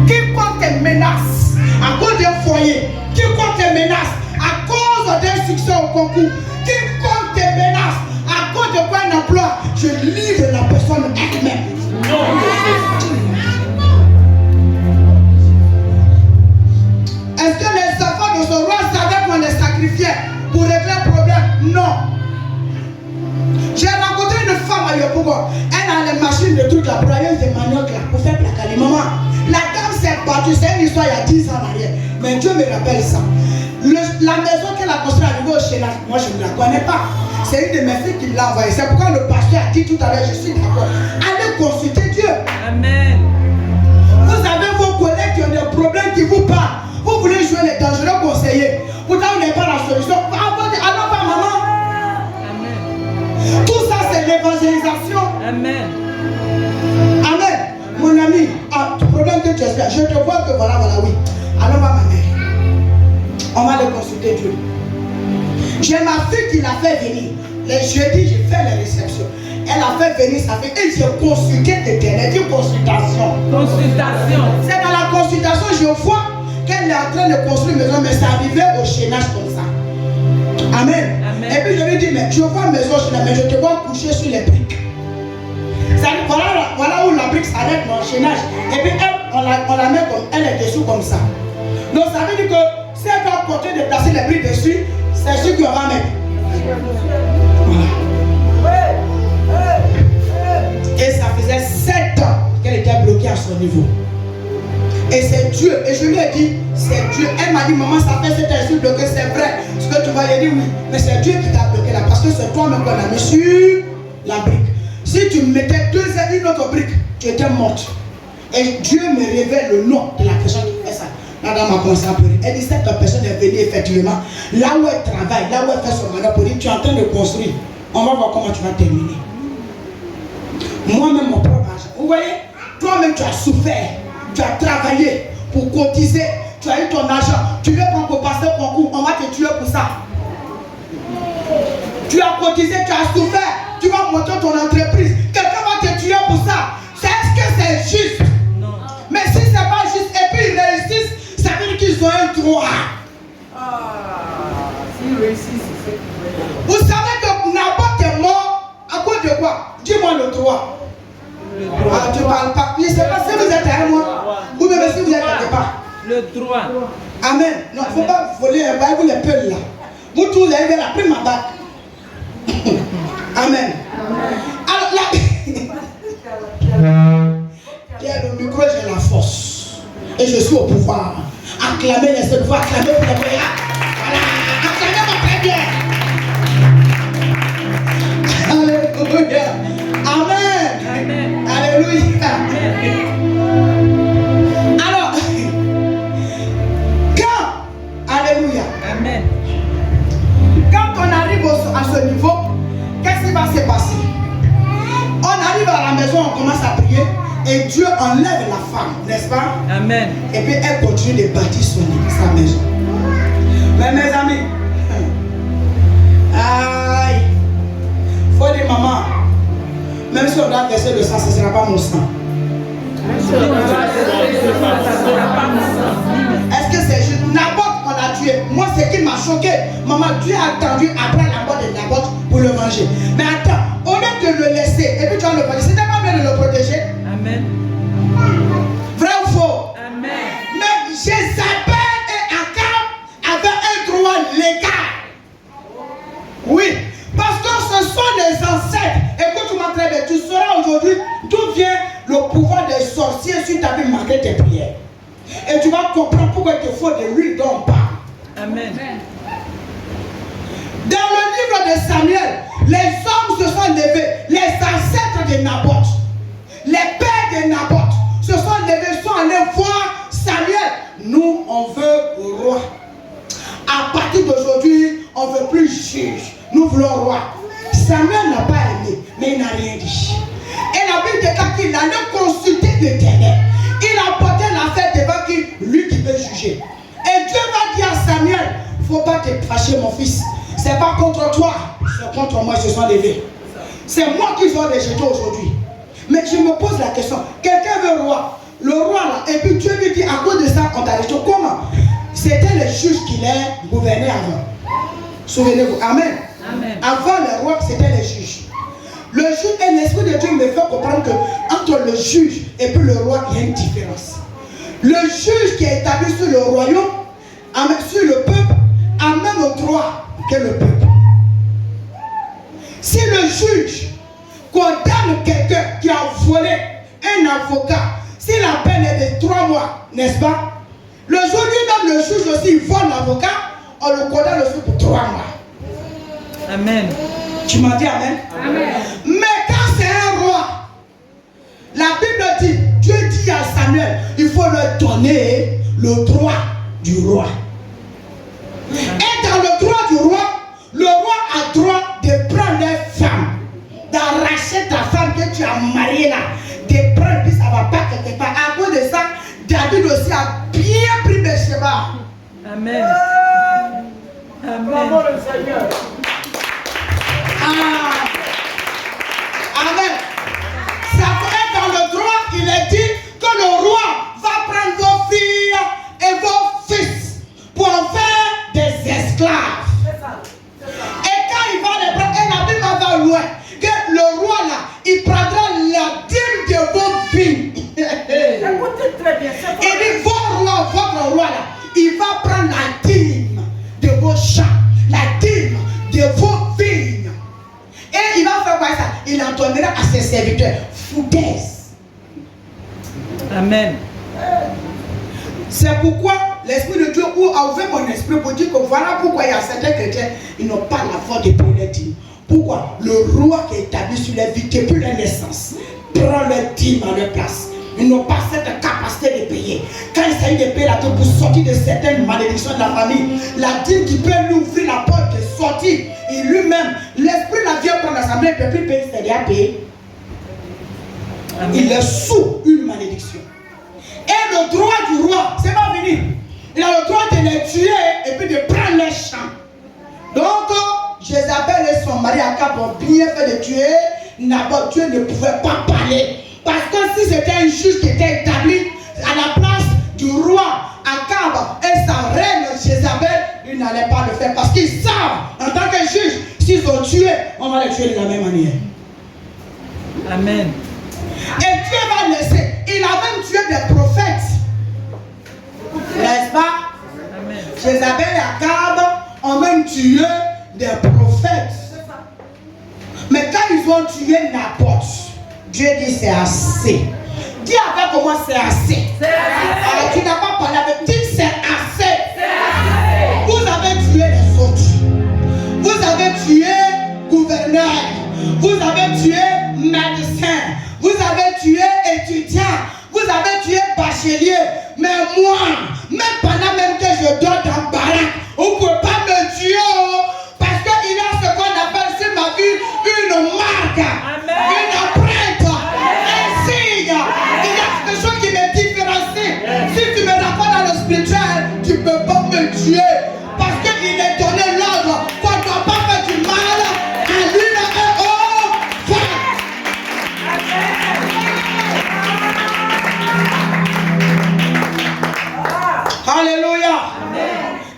Quiconque te menace à cause d'un foyer, quiconque te menace à cause d'un succès au concours, quiconque te menace à cause de quoi un emploi, je livre la personne elle-même. Est-ce que les enfants de ce roi savaient qu'on les sacrifiait pour régler un problème? Non. J'ai rencontré une femme à Yopougon. Elle a les machines de trucs, la broyeuse de manioc là, pour faire placaler. Maman, la dame s'est battue, c'est une histoire il y a 10 ans en arrière. Mais Dieu me rappelle ça. La maison qu'elle a construite à niveau au Chénat, moi je ne la connais pas. C'est une de mes filles qui l'a envoyée. C'est pourquoi le pasteur a dit tout à l'heure, je suis d'accord. Allez consulter Dieu. Amen. Vous avez vos collègues qui ont des problèmes qui vous parlent. Vous voulez jouer les dangereux conseillers. Pourtant, vous n'avez pas la solution. Alors pas maman. Amen. Tout ça, c'est l'évangélisation. Amen. Amen. Mon ami, le problème que tu espères, je te vois que voilà, oui. Alors va ma mère. On va aller consulter Dieu. J'ai ma fille qui l'a fait venir. Les jeudis, j'ai fait les réceptions. Elle a fait venir sa fille et j'ai consulté l'Éternel. Une consultation. Consultation. C'est dans la consultation, je vois qu'elle est en train de construire une maison, mais ça arrivait au chaînage comme ça. Amen. Amen. Et puis je lui dis, mais je vois une maison, mais je te vois coucher sur les briques. Voilà où la brique s'arrête dans le chaînage. Et puis elle, on la met comme elle est dessous comme ça. Donc ça veut dire que si elle va continuer de placer les briques dessus, c'est sûr qu'on va mettre. Voilà. Et ça faisait 7 ans qu'elle était bloquée à son niveau. Et c'est Dieu. Et je lui ai dit, c'est Dieu. Elle m'a dit, maman, ça fait 7 ans que je suis bloquée, c'est vrai. Ce que tu vas lui dire, oui. Mais c'est Dieu qui t'a bloqué là. Parce que c'est toi-même qu'on a mis sur la brique. Si tu mettais une autre brique, tu étais morte. Et Dieu me révèle le nom de la personne qui fait ça. La dame a commencé à pleurer. Elle dit, cette personne est venue effectivement, là où elle travaille, là où elle fait son mandat, pour dire, tu es en train de construire. On va voir comment tu vas terminer. Moi-même, mon propre argent. Vous voyez, toi-même, tu as souffert. Tu as travaillé pour cotiser. Tu as eu ton argent. Tu veux prendre pour passer au concours. On va te tuer pour ça. Tu as cotisé, tu as souffert. Tu vas monter ton entreprise. Quelqu'un va te tuer pour ça. Est-ce que c'est juste? Non. Mais si ce n'est pas juste et puis ils réussissent, ça veut dire qu'ils ont un droit. S'ils réussissent, c'est Vous savez que n'importe est mort à cause de quoi? Dis-moi le droit. Ah, tu ne parles pas. Je ne sais pas si vous êtes à moi ou même si vous êtes à part. le droit. Amen. Non, il ne faut pas voler un bail, vous les peuls là. Vous tous, vous avez la prime à battre. Amen. Alors là, il y a le micro, j'ai la force. Et je suis au pouvoir. Acclamez les autres voix, acclamez pour les prières. Voilà, acclamez ma prière. Alléluia. Amen. Amen. Alléluia. Alors, quand, alléluia. Amen. Quand on arrive à ce niveau, qu'est-ce qui va se passer? On arrive à la maison, on commence à prier et Dieu enlève la femme, n'est-ce pas? Amen. Et puis elle continue de bâtir sa maison. Mais mes amis, aïe, faut dire maman, même si on doit verser le sang, ce ne sera pas mon sang. Est-ce que c'est juste Naboth qu'on a tué? Moi, ce qui m'a choqué, maman, Dieu a attendu après la mort de Naboth pour le manger. Mais attends, au lieu de le laisser, et puis tu vas le protéger, c'était pas bien de le protéger? Amen. Vrai ou faux? Amen. Mais Jézabel et Akab avaient un droit légal. Oui, parce que ce sont des ancêtres. Écoute-moi très bien, tu sauras aujourd'hui d'où vient le pouvoir des sorciers sur ta vie malgré tes prières. Et tu vas comprendre pourquoi il te faut de l'huile dont on parle. Amen. Dans le livre de Samuel, les hommes se sont levés, les les ancêtres de Naboth, les pères de Naboth, se sont levés, sont allés voir Samuel. Nous, on veut roi. À partir d'aujourd'hui, on ne veut plus juge. Nous voulons roi. Samuel n'a pas aimé, mais il n'a rien dit. Et la Bible déclare qu'il allait consulter l'Éternel. Il a porté l'affaire devant qui, lui qui veut juger. Et Dieu va dire à Samuel, il ne faut pas te fâcher mon fils. Ce n'est pas contre toi, c'est contre moi qu'ils se sont levés. C'est moi qu'ils ont rejeté aujourd'hui. Mais je me pose la question, quelqu'un veut roi. Le roi là, et puis Dieu lui dit, à cause de ça, on t'a rejeté. Comment? C'était le juge qui les gouvernait avant. Souvenez-vous, amen. Amen. Avant le roi, c'était les juges. Le juge et l'Esprit de Dieu me fait comprendre que entre le juge et puis le roi, il y a une différence. Le juge qui est établi sur le royaume, sur le peuple, a même droit que le peuple. Si le juge condamne quelqu'un qui a volé un avocat, si la peine est de 3 mois, n'est-ce pas? Le jour lui-même, le juge aussi, il vole l'avocat, on le condamne aussi pour 3 mois. Amen. Tu m'as dit amen? Amen. Mais quand c'est un roi, la Bible dit, Dieu dit à Samuel, il faut leur donner le droit du roi. Et dans le droit du roi, le roi a droit de prendre les femmes, d'arracher ta femme que tu as mariée là, de prendre, puis ça ne va pas quelque part. À cause de ça, David aussi a bien pris Bathsheba. Amen. Amen. Amen. Ça fait dans le droit, il est dit que le roi va prendre vos filles et vos fils pour en faire des esclaves. Et quand il va les prendre, et la Bible va loin, que le roi là, il prendra la dîme de vos vignes. Écoutez très bien. Il dit, votre roi là, il va prendre la dîme de vos champs, la dîme de vos vignes. Et il va faire quoi ça? Il en donnera à ses serviteurs. Foutaise. Amen. C'est pourquoi l'Esprit de Dieu a ouvert mon esprit pour dire que voilà pourquoi il y a certains chrétiens, ils n'ont pas la foi de payer les dîmes. Pourquoi? Le roi qui est établi sur les vies depuis leur naissance prend leur dîme à leur place. Ils n'ont pas cette capacité de payer. Quand il s'agit de payer la dîme pour sortir de certaines malédictions de la famille, la dîme qui peut lui ouvrir la porte de sortir, et lui-même, l'esprit la vient prendre l'assemblée, il ne peut plus payer, c'est-à-dire payer. Amen. Il est sous une malédiction. Et le droit du roi, c'est pas fini. Il a le droit de les tuer et puis de prendre les champs. Donc, Jézabel et son mari Akab ont bien fait de tuer Naboth. Dieu ne pouvait pas parler. Parce que si c'était un juge qui était établi à la place du roi Akab et sa reine Jézabel, ils n'allaient pas le faire. Parce qu'ils savent, en tant que juge, s'ils ont tué, on va les tuer de la même manière. Amen. Et Dieu va laisser. Il a même tué des prophètes. N'est-ce pas? Amen. Jézabel et Akab ont même tué des prophètes. Mais quand ils ont tué Naboth, Dieu dit c'est assez. Dis avec moi c'est assez. Alors tu n'as pas parlé avec. Dis c'est assez. Vous avez tué les autres. Vous avez tué gouverneur. Vous avez tué médecin. Vous avez tué étudiant. Vous avez tué bachelier. Mais moi, même pendant même que je dors dans baraque, vous ne pouvez pas me tuer. Parce qu'il y a ce qu'on appelle sur ma vie une marque. Amen. Une empreinte. Un signe. Il y a quelque chose qui me différencie. Si tu me racontes dans le spirituel, tu ne peux pas me tuer. Parce qu'il est donné l'ordre qu'on ne doit pas faire du mal à l'une et aux femmes. Alléluia.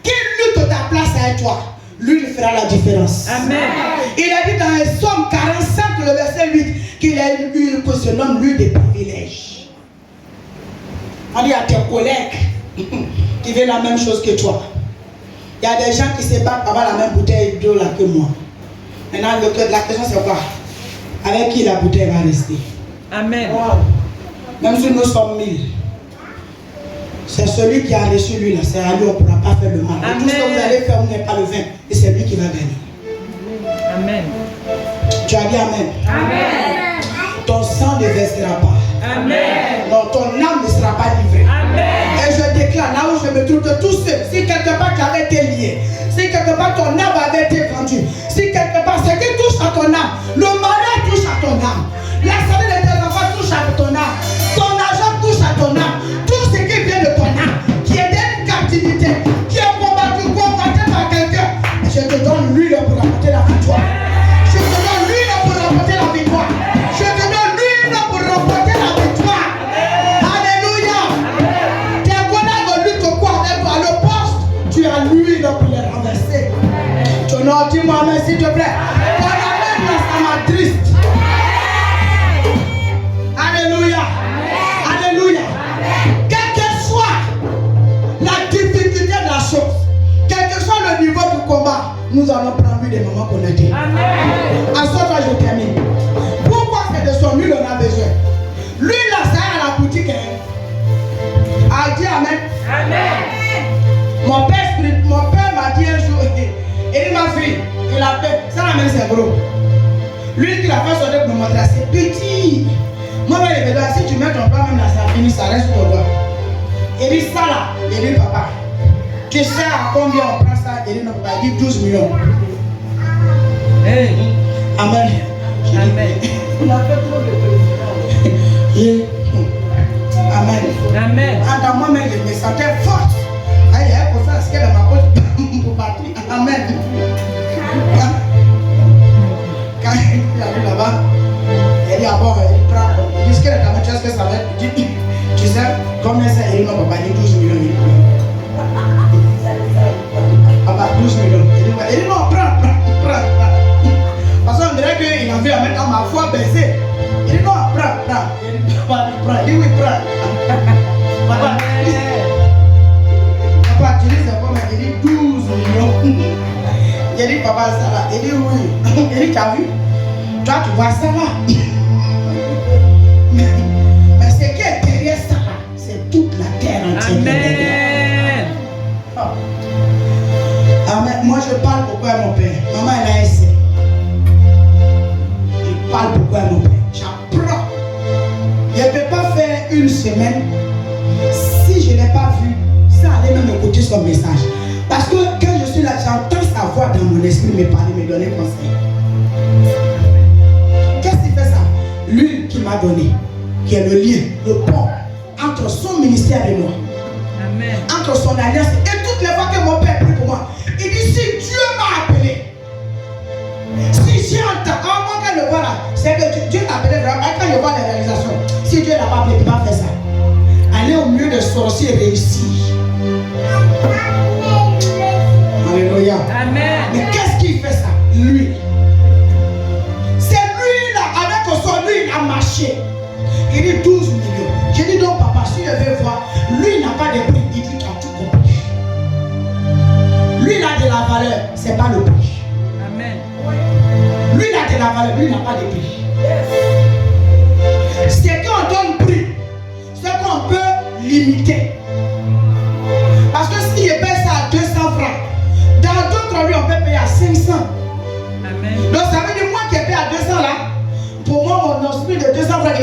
Qui lutte ta place avec toi, lui il fera la différence. Amen. Il a dit dans Somme 45, le verset 8, qu'il a eu que se nomme lui des privilèges. On dit à tes collègues qui veulent la même chose que toi. Il y a des gens qui se battent pour avoir la même bouteille d'eau là que moi. Maintenant, la question c'est quoi? Avec qui la bouteille va rester? Amen. Même si nous sommes 1000. C'est celui qui a reçu lui là, c'est à lui, on ne pourra pas faire le mal. Et tout ce que vous allez faire, vous n'avez pas le vin. Et c'est lui qui va gagner. Amen. Tu as dit Amen. Amen. Ton sang ne versera pas. Amen. Non, ton âme ne sera pas livrée. Amen. Et je déclare là où je me trouve que tous ceux, si quelque part tu avais été lié, si quelque part ton âme avait été vendue, si quelque part ce qui touche à ton âme, le malheur touche à ton âme, la santé de tes enfants touche à ton âme, ton argent touche à ton âme, tout ce qui vient de ton âme, qui est d'une captivité, qui est combattu par quelqu'un, je te donne l'huile pour apporter la victoire. Je te donne l'huile pour apporter la victoire. Je te donne l'huile pour remporter la victoire. Alléluia. Tes collègues luttent quoi avec toi? Le poste, tu as l'huile pour les renverser. Tu n'as dit moi mais s'il te plaît. Ton amen là, ça m'attriste. Alléluia. Alléluia. Quelle que soit la difficulté de la chose, quel que soit le niveau du combat, nous allons prendre l'huile des mamans qu'on a dit. À ce moment, je termine. Pourquoi c'est de son huile on a besoin? L'huile là, ça est à la boutique. A dit Amen. Mon père m'a dit un jour, et ma fille, il a fait, ça la même c'est gros. L'huile qu'il a fait sortir pour me montrer, c'est petit. Moi, il me dit, si tu mets ton doigt même là, ça finit, ça reste sur ton doigt. Il dit ça là, il dit papa, tu sais à combien on prend ça? Il dit non, papa, il dit 12 millions. Hey. Amen. Amen. Il a fait trop de présidents. Amen. Amen. Dans moi-même, je me sentais forte. Il y a un conférence qui est dans ma poche pour partir. Amen. Quand il arrive là-bas, il dit d'abord, il prend. Il dit ce qu'elle est dans ma chaise, que ça va être. Il dit, tu sais, combien c'est? Il dit non, papa, il dit 12 millions. Papa, 12 millions. Il dit non, prends. Parce qu'on dirait qu'il a envie à mettre ma foi baissée. Il dit non, prends. Il dit papa, prends. Il dit oui, prends. Papa, tu dis c'est combien? Il dit 12 millions. Il dit papa, ça va. Il dit oui. Il dit tu as vu? Toi, tu vois ça va. Mais ce qui est derrière ça, c'est toute la terre entière. Amen. Amen. Moi, je parle pourquoi mon père. Maman, elle a essayé. Je parle pourquoi mon père. J'apprends. Je ne peux pas faire une semaine si je n'ai pas vu, ça allait même écouter son message. Parce que quand je suis là, j'entends sa voix dans mon esprit me parler, me donner conseil. Qu'est-ce qui fait ça? Lui qui m'a donné, qui est le lien, le pont entre son ministère et moi. Amen. Entre son alliance. Et toutes les fois que mon père prie pour moi, il dit si Dieu m'a appelé, si j'ai entendu, moi quand je vois là, c'est que Dieu t'a appelé vraiment. Quand je vois les réalisations, si Dieu n'a pas appelé, il ne peut pas faire ça. Aller au milieu de sorciers réussir. Alléluia. Amen. Mais qu'est-ce qui fait ça? Lui. C'est lui là, avec son lui, il a marché. Il dit 12 millions. J'ai dit donc papa, si je vais voir, lui il n'a pas de prix, il dit tu as tout compris. Lui il a de la valeur, c'est pas le prix. Amen. Lui il a de la valeur, lui il n'a pas de prix. Ce qu'on donne prix, c'est qu'on peut limiter. Parce que si je paye ça à 200 francs, dans d'autres lieux on peut payer à 500. Amen. Donc ça veut dire moi qui ai payé à 200 là, pour moi mon esprit de 200 francs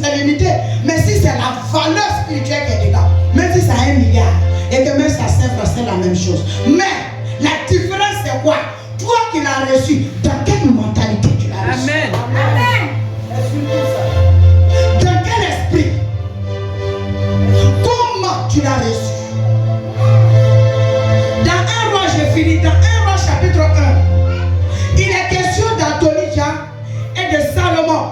c'est limité. Mais si c'est la valeur spirituelle qui est dedans, même si ça a 1 milliard, et que même ça 5 francs, c'est la même chose. Mais la différence c'est quoi? Toi qui l'as reçu, dans quelle mentalité tu l'as reçu? Amen. Amen. Dans quel esprit? Comment tu l'as reçu? Dans 1 roi, j'ai fini. Dans 1 roi chapitre 1, il est question d'Adonijah et de Salomon,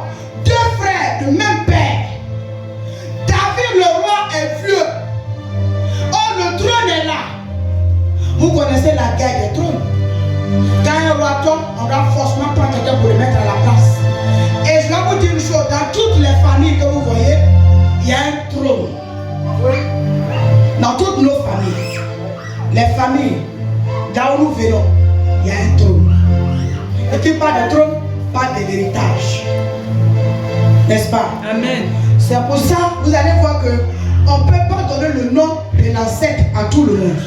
2 frères du même père. David le roi est vieux. Oh, le trône est là. Vous connaissez la guerre des trônes. Quand un roi tombe, on doit forcément prendre quelqu'un pour le mettre à la place. Et je vais vous dire une chose, dans toutes les familles que vous voyez, il y a un trône. Dans toutes nos familles, les familles, là où nous venons, il y a un trône. Et qui parle de trône, parle de l'héritage. N'est-ce pas? Amen. C'est pour ça, vous allez voir que on ne peut pas donner le nom de l'ancêtre à tout le monde.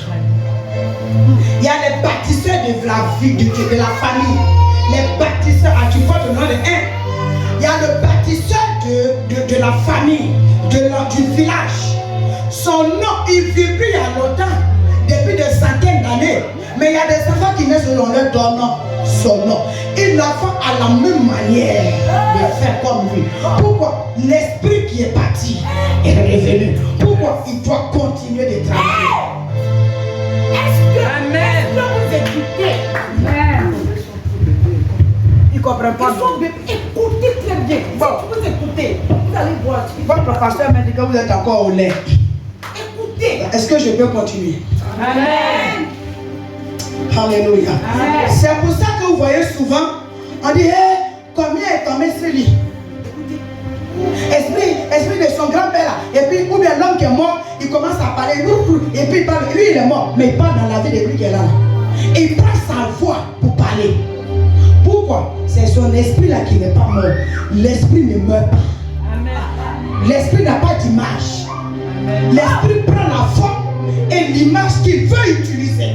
Il y a les bâtisseurs de la vie, de la famille. Les bâtisseurs, tu vois le nom de un. Il y a le bâtisseur de la famille, du village. Son nom, il vibre il y a longtemps, depuis des centaines d'années. Mais il y a des enfants qui naissent selon leur donne son nom. Ils l'enfant à la même manière de faire comme lui. Pourquoi? L'esprit qui est parti est revenu. Pourquoi? Il doit continuer de travailler. Amen. Vous écoutez. Il ne comprend pas. Écoutez très bien. Bon. Si vous écoutez, vous allez voir. Votre pasteur m'a dit que vous êtes encore au lait. Écoutez. Est-ce que je peux continuer? Amen. Alléluia. Amen. C'est pour ça que vous voyez souvent, on dit, hey, combien est tombé sur lui? Esprit de son grand-père là. Et puis, ou bien l'homme qui est mort, il commence à parler, et puis il parle, lui il est mort, mais il parle dans la vie de lui qui est là. Il prend sa voix pour parler. Pourquoi? C'est son esprit là qui n'est pas mort. L'esprit ne meurt pas. Amen. L'esprit n'a pas d'image. L'esprit prend la forme et l'image qu'il veut utiliser.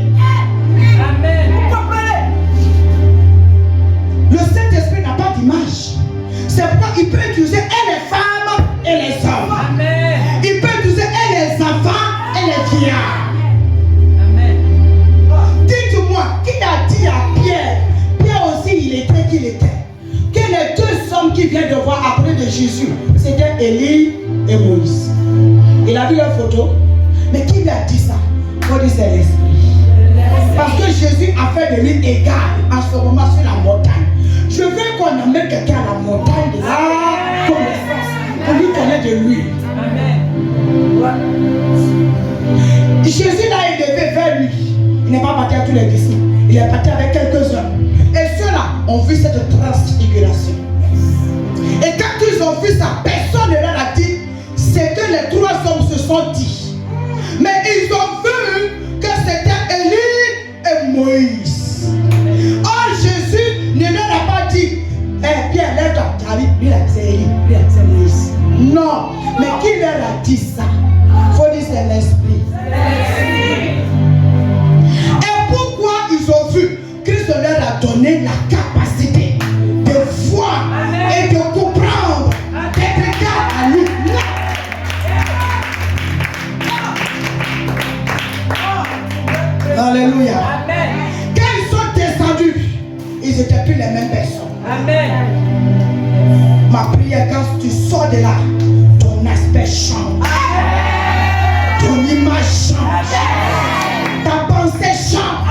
Amen. Vous comprenez? Le Saint-Esprit n'a pas d'image. C'est pourquoi il peut utiliser et les femmes et les hommes. Amen. Il peut utiliser et les enfants et les vieillards. Amen. Dites-moi, qui a dit à Pierre? Pierre aussi, il était qu'il était. Que les deux hommes qui viennent de voir après de Jésus, c'était Élie et Moïse. Il a vu leur photo. Mais qui lui a dit ça? Il faut dire c'est l'Esprit. Parce que Jésus a fait de lui égal en ce moment sur la montagne. Je veux qu'on amène quelqu'un à la montagne de la connaissance. Pour lui connaître de lui. Amen. Jésus là, il devait vers lui. Il n'est pas parti à tous les disciples. Il est parti avec quelques-uns. Et ceux-là ont vu cette transfiguration. Et quand ils ont vu ça, personne ne leur a dit ce que les trois hommes se sont dit. Mais ils ont vu que c'était Élie et Moïse. Or Jésus ne leur a pas dit, Pierre, lève-toi, lui là c'est Élie, lui là c'est Moïse. Non, mais qui leur a dit ça? Il faut dire c'est l'Esprit. Et pourquoi ils ont vu? Christ leur a donné la capacité de voir et de comprendre, d'être égal à lui. Alléluia. Amen. Quand ils sont descendus, ils n'étaient plus les mêmes personnes. Amen. Ma prière, quand tu sors de là, ton aspect change. Ton image change. Ta pensée change.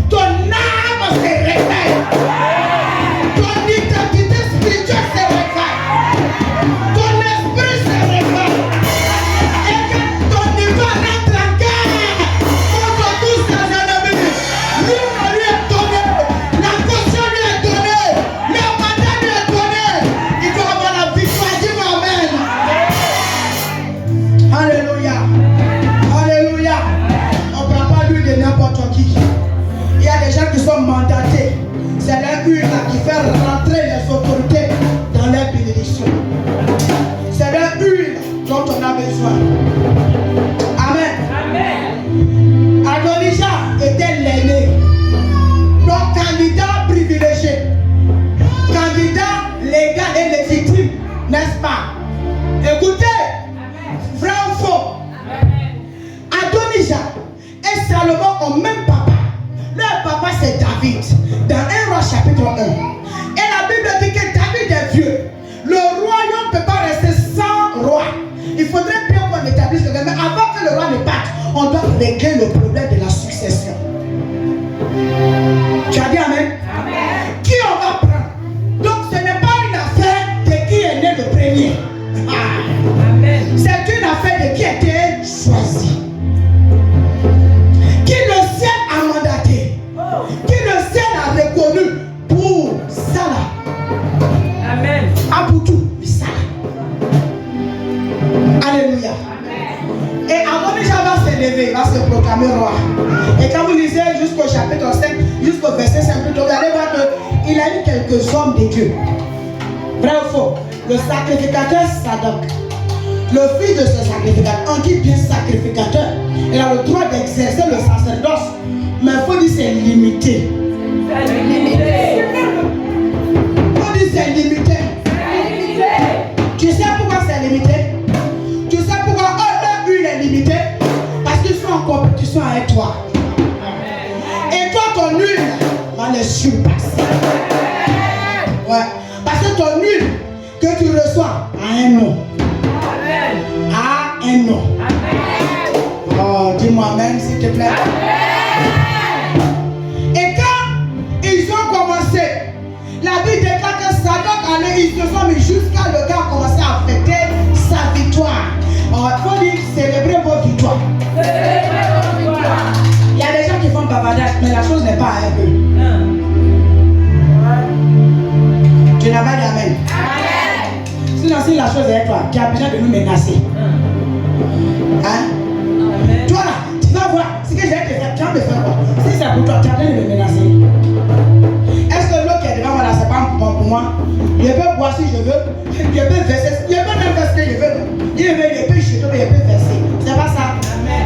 Ton âme se réveille. Ton identité spirituelle se réveille. Ton esprit se réveille. Et que ton niveau rentre en guerre contre tous tes ennemis. Lui est donné. La caution lui est donnée. Le mandat lui est donné. Il doit avoir la victoire. Dis-moi amen. Alléluia. Alléluia. On ne prend pas lui de n'importe qui. Il y a des gens qui sont mandatés. C'est leur huile qui fait rentrer les autorités dans leur bénédiction. C'est leur huile dont on a besoin. Amen. Amen. Adonijah était l'aîné. Donc candidat privilégié. Candidat légal et légitime. N'est-ce pas? Écoutez. Vrai ou faux? Adonijah et Salomon ont même papa. Leur papa c'est David. Dans 1 Roi chapitre 1. Et la Bible dit que David est vieux. Le royaume ne peut pas rester sans roi. Il faudrait bien qu'on établisse le roi. Mais avant que le roi ne parte, on doit régler le problème de la succession. Tu as dit amen? Amen. Qui on va prendre? Donc ce n'est pas une affaire de qui est né le premier. Amen. C'est une affaire de qui était choisi. Qui le ciel a mandaté. Qui le ciel a reconnu pour ça là. Amen. Pas pour tout, mais ça là. Alléluia. Amen. Et Adonijah va se lever, il va se proclamer roi. Et quand vous lisez jusqu'au chapitre 5, jusqu'au verset 5, vous allez voir qu'il a eu quelques hommes de Dieu. Vrai ou faux? Le sacrificateur Sadok, Le fils de ce sacrificateur, en qui bien sacrificateur, il a le droit d'exercer le sacerdoce. Mais il faut dire c'est limité. C'est limité. Il faut dire c'est limité. C'est limité. Tu sais pourquoi c'est limité? Tu sais pourquoi un une est limité? Parce qu'ils sont en compétition avec toi. Et toi, ton huile va les surpasser. Ouais. Parce que ton huile que tu reçois a un nom. A un nom. Oh, dis-moi amen, s'il te plaît. Et quand ils ont commencé, la Bible déclare que Zadok allait, ils se sont mis jusqu'à le gars a commencé à fêter sa victoire. Oh, il faut dire célébrer vos victoires. Il y a des gens qui font bavardage, mais la chose n'est pas avec eux. Tu n'as pas dit amen. Sinon, si la chose est avec toi, tu as besoin de nous menacer. Hein? Toi là, tu vas voir ce que j'ai te faire. Tu vas me faire quoi? Si c'est pour toi, tu as besoin de me menacer. Est-ce que l'autre qui est devant moi là, c'est pas bon pour moi? Je peux boire si je veux. Je peux verser. Je peux même faire ce que je veux. Je peux jeter, mais je peux verser. C'est pas ça.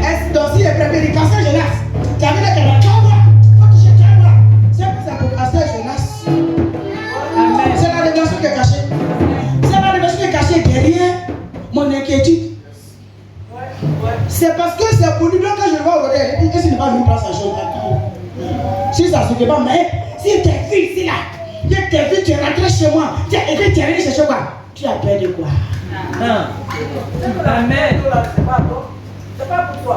Est-ce que si je prépare l'éducation jeunesse, tu as vu le Canada? Tu vas voir. Faut que je te vois. C'est pour ça pour passer jeunesse. C'est la révélation qui est cachée. C'est la révélation qui est cachée derrière mon inquiétude. C'est parce que c'est pour lui donc que je vois aujourd'hui. Il dit que s'il n'est pas venu prendre sa chose. Si ça ne se fait pas, mais si tes filles ici là, que tes filles tu es rentré chez moi, tu es venu chercher quoi? Tu as perdu quoi? Amen.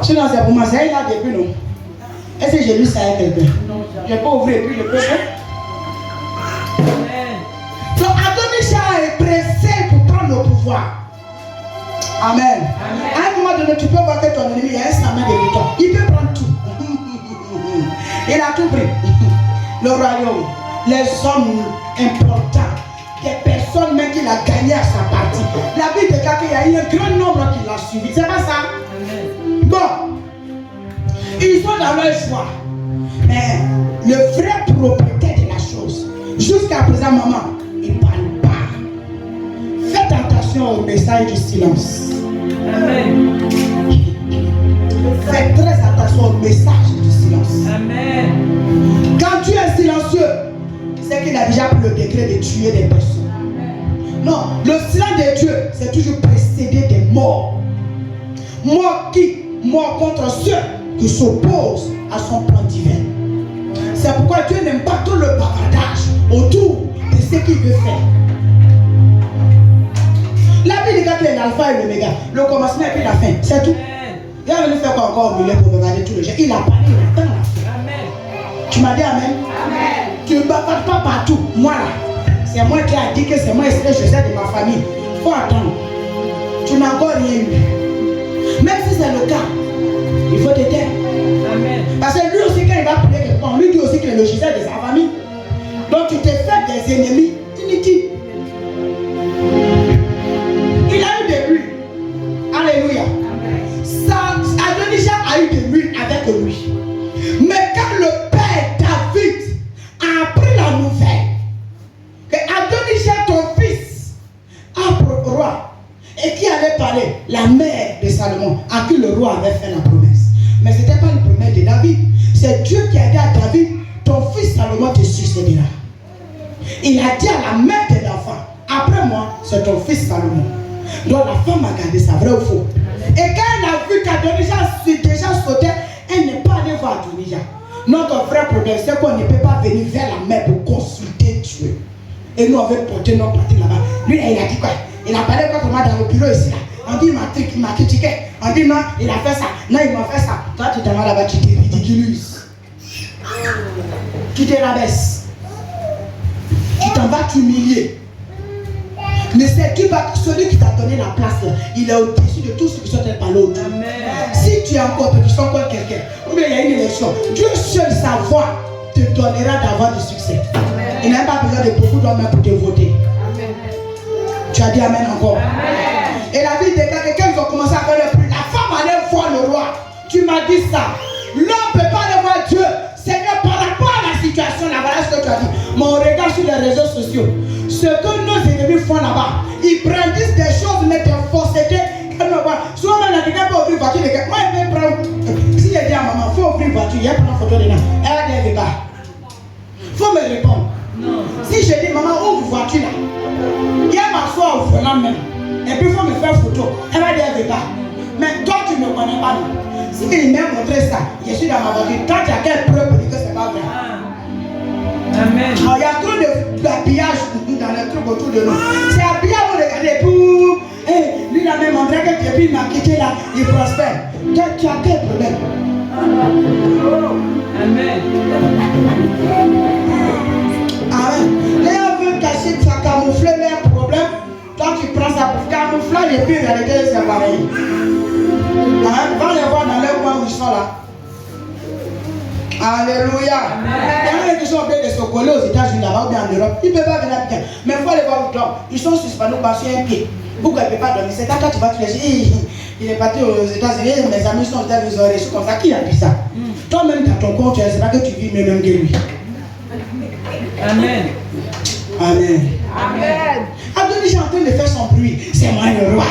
Sinon c'est pour moi, c'est là depuis non. Est-ce que j'ai lu ça avec quelqu'un? Je peux ouvrir et puis je peux faire. Donc Adonijah est pressé pour prendre le pouvoir. Amen. À un moment donné, tu peux voir que ton ennemi a un saman de victoire. Il peut prendre tout. Il a tout pris. Le royaume, les hommes importants, des personnes même qu'il a gagné à sa partie. La Bible déclare qu'il y a eu un grand nombre qui l'a suivi. C'est pas ça? Bon, ils sont dans leur choix. Mais le vrai propriétaire de la chose, jusqu'à présent, maman, il ne parle pas. Faites attention au message du silence. Amen. Faites très attention au message du silence. Amen. Quand tu es silencieux, c'est qu'il a déjà pris le décret de tuer des personnes. Non, le silence de Dieu, c'est toujours précédé des morts. Mort qui? Mort contre ceux qui s'opposent à son plan divin. C'est pourquoi Dieu n'aime pas tout le bavardage autour de ce qu'il veut faire. La Bible dit qu'il est l'alpha et l'oméga, le commencement et puis la fin, c'est tout. Il est venu faire quoi encore au milieu pour bavarder tout le gens? Il a parlé, il attend la fin. Amen. Tu m'as dit amen? Amen. Tu ne bavardes pas partout. Moi là, c'est moi qui ai dit que c'est moi et c'est Joseph de ma famille. Il faut attendre. Tu n'as encore rien eu. Même si c'est le cas, il faut te taire. Amen. Parce que lui aussi, quand il va prier quelque part, lui dit aussi qu'il est le Joseph de sa famille. Donc tu t'es fait des ennemis inutiles. Il a eu des nuits. Alléluia. Adonijah a eu des nuits avec lui. Mais quand le père David a appris la nouvelle que Adonijah, ton fils, a roi, et qui allait parler, la mère de Salomon, à qui le roi avait fait la promesse. Mais ce n'était pas une promesse de David. C'est Dieu qui a dit à David, ton fils Salomon te succédera. Il a dit à la mère de l'enfant, après moi, c'est ton fils Salomon. Donc la femme a gardé ça, vrai ou faux? Et quand elle a vu qu'Adonijah déjà sautait, elle n'est pas allée voir Adonijah. Notre vrai problème, c'est qu'on ne peut pas venir vers la mère pour consulter Dieu. Et nous, on veut porter notre partie là-bas. Lui, il a dit quoi? Il a parlé quoi dans le bureau ici là. On dit il m'a critiqué. On dit non, il a fait ça. Non, il m'a fait ça. Toi, tu t'en vas là-bas, tu te ridiculises. Tu te rabaisses. Tu t'en vas t'humilier. Mais c'est celui qui t'a donné la place là, il est au-dessus de tout ce qui sont par l'autre. Si tu es en compétition contre quelqu'un, ou bien il y a une élection, Dieu seul sa voix te donnera d'avoir du succès. Amen. Il n'a pas besoin de beaucoup d'hommes pour te voter. Amen. Tu as dit amen encore. Amen. Et la Bible déclare que quand ils ont commencé à faire le prix, la femme allait voir le roi. Tu m'as dit ça. L'homme ne peut pas aller voir Dieu. Seigneur, par rapport à la situation là, voilà ce que tu as dit. Mon regard sur les réseaux sociaux, ce que nos ennemis font là-bas, ils brandissent des choses, mais des faussetés que ouvrir la voiture. Moi, je vais prendre. Si je dis à maman, il faut ouvrir la voiture, il y a une photo dedans. Elle a dit, elle ne veut pas. Il faut me répondre. Non. Si je dis, maman, ouvre la voiture là. Il y a ma soeur au volant même. Et puis il faut me faire photo. Elle va dire, elle ne veut pas. Mais toi, tu ne me connais pas. Non. Si il m'a montré ça, je suis dans ma voiture. Quand tu as quelle preuve pour dire que ce n'est pas vrai? Amen. Il y a trop d'habillage dans les trucs autour de nous. C'est habillage, vous regardez pour. Lui, il a même montré que depuis il m'a quitté là, il prospère. Tu as quel problème? Amen. Amen. Les gens veulent cacher, ça camoufler leurs problèmes. Toi, tu prends ça pour camoufler et puis en réalité, c'est pareil. Va les voir dans leur coin où ils sont là. Alléluia. Il y en a qui sont obligés de se coller aux États-Unis là-bas ou bien en Europe. Ils ne peuvent pas venir bien. Mais il faut aller voir où ils dorment. Ils sont suspendus par sur un pied. Pourquoi ils ne peuvent pas dormir? C'est quand tu vas te laisser. Il est parti aux États-Unis. Mes amis sont aux États-Unis. Ils ont reçu comme ça. Qui a dit ça? Toi-même, dans ton compte, c'est pas que tu vis même que lui. Amen. Amen. Amen. Adonis est en train de faire son bruit. C'est moi le roi.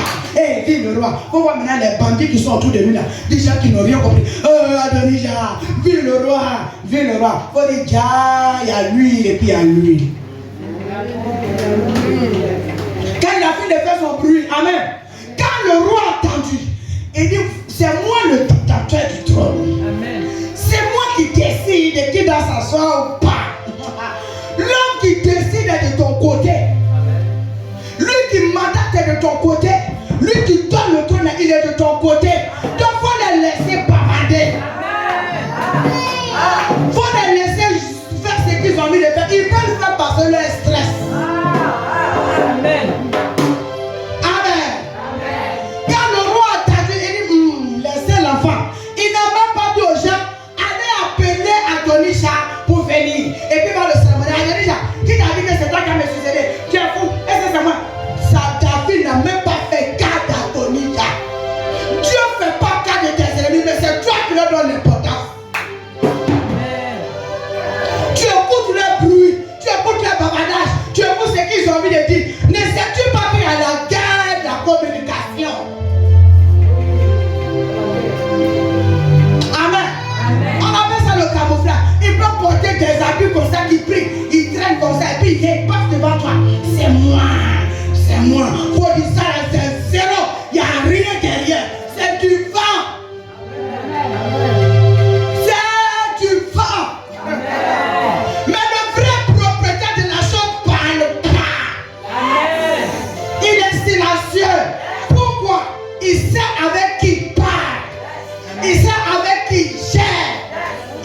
Vive le roi. Faut voir maintenant les bandits qui sont autour de lui là. Des gens qui n'ont rien compris. Adonis, vive le roi. Vive le roi. Faut dire, il y a l'huile et puis il y a l'huile. Quand il a fini de faire son bruit, amen. Quand le roi a entendu, il dit, c'est moi le dictateur du trône. Amen. C'est moi qui décide de qui doit s'asseoir ou pas. L'homme qui décide est de ton côté. Lui qui mandate est de ton côté. Lui qui donne le trône, il est de ton côté. Donc il faut les laisser bavarder. Il faut les laisser faire ce qu'ils ont envie de faire. Ils veulent faire passer leur stress. Amen. Amen. Quand le roi a entendu, il dit, laissez l'enfant. Il n'a même pas dit aux gens, allez appeler Adonisha pour venir. Et puis va le cérémonie. Adonisha, qui t'a dit que c'est toi qui as me succédé? Tu es fou. Est-ce que c'est moi? Ta fille n'a même pas fait cas d'Adonisha. Dieu ne fait pas cas de tes ennemis, mais c'est toi qui leur donne l'importance. Tu écoutes le bruit, tu écoutes le bavardage, tu écoutes ce qu'ils ont envie de dire. Ne sais-tu pas qu'il y a la guerre de la communication? Amen. On appelle ça le camouflage. Il peut porter des habits comme ça qui prient, il traîne comme ça et puis il passe devant toi. C'est moi. C'est moi. Faut dire ça, c'est zéro. Il n'y a rien derrière. C'est du vent. C'est du vent. Mais le vrai propriétaire de la chose parle pas. Il est silencieux. Pourquoi? Il sait avec qui il parle. Il sait avec qui il gère.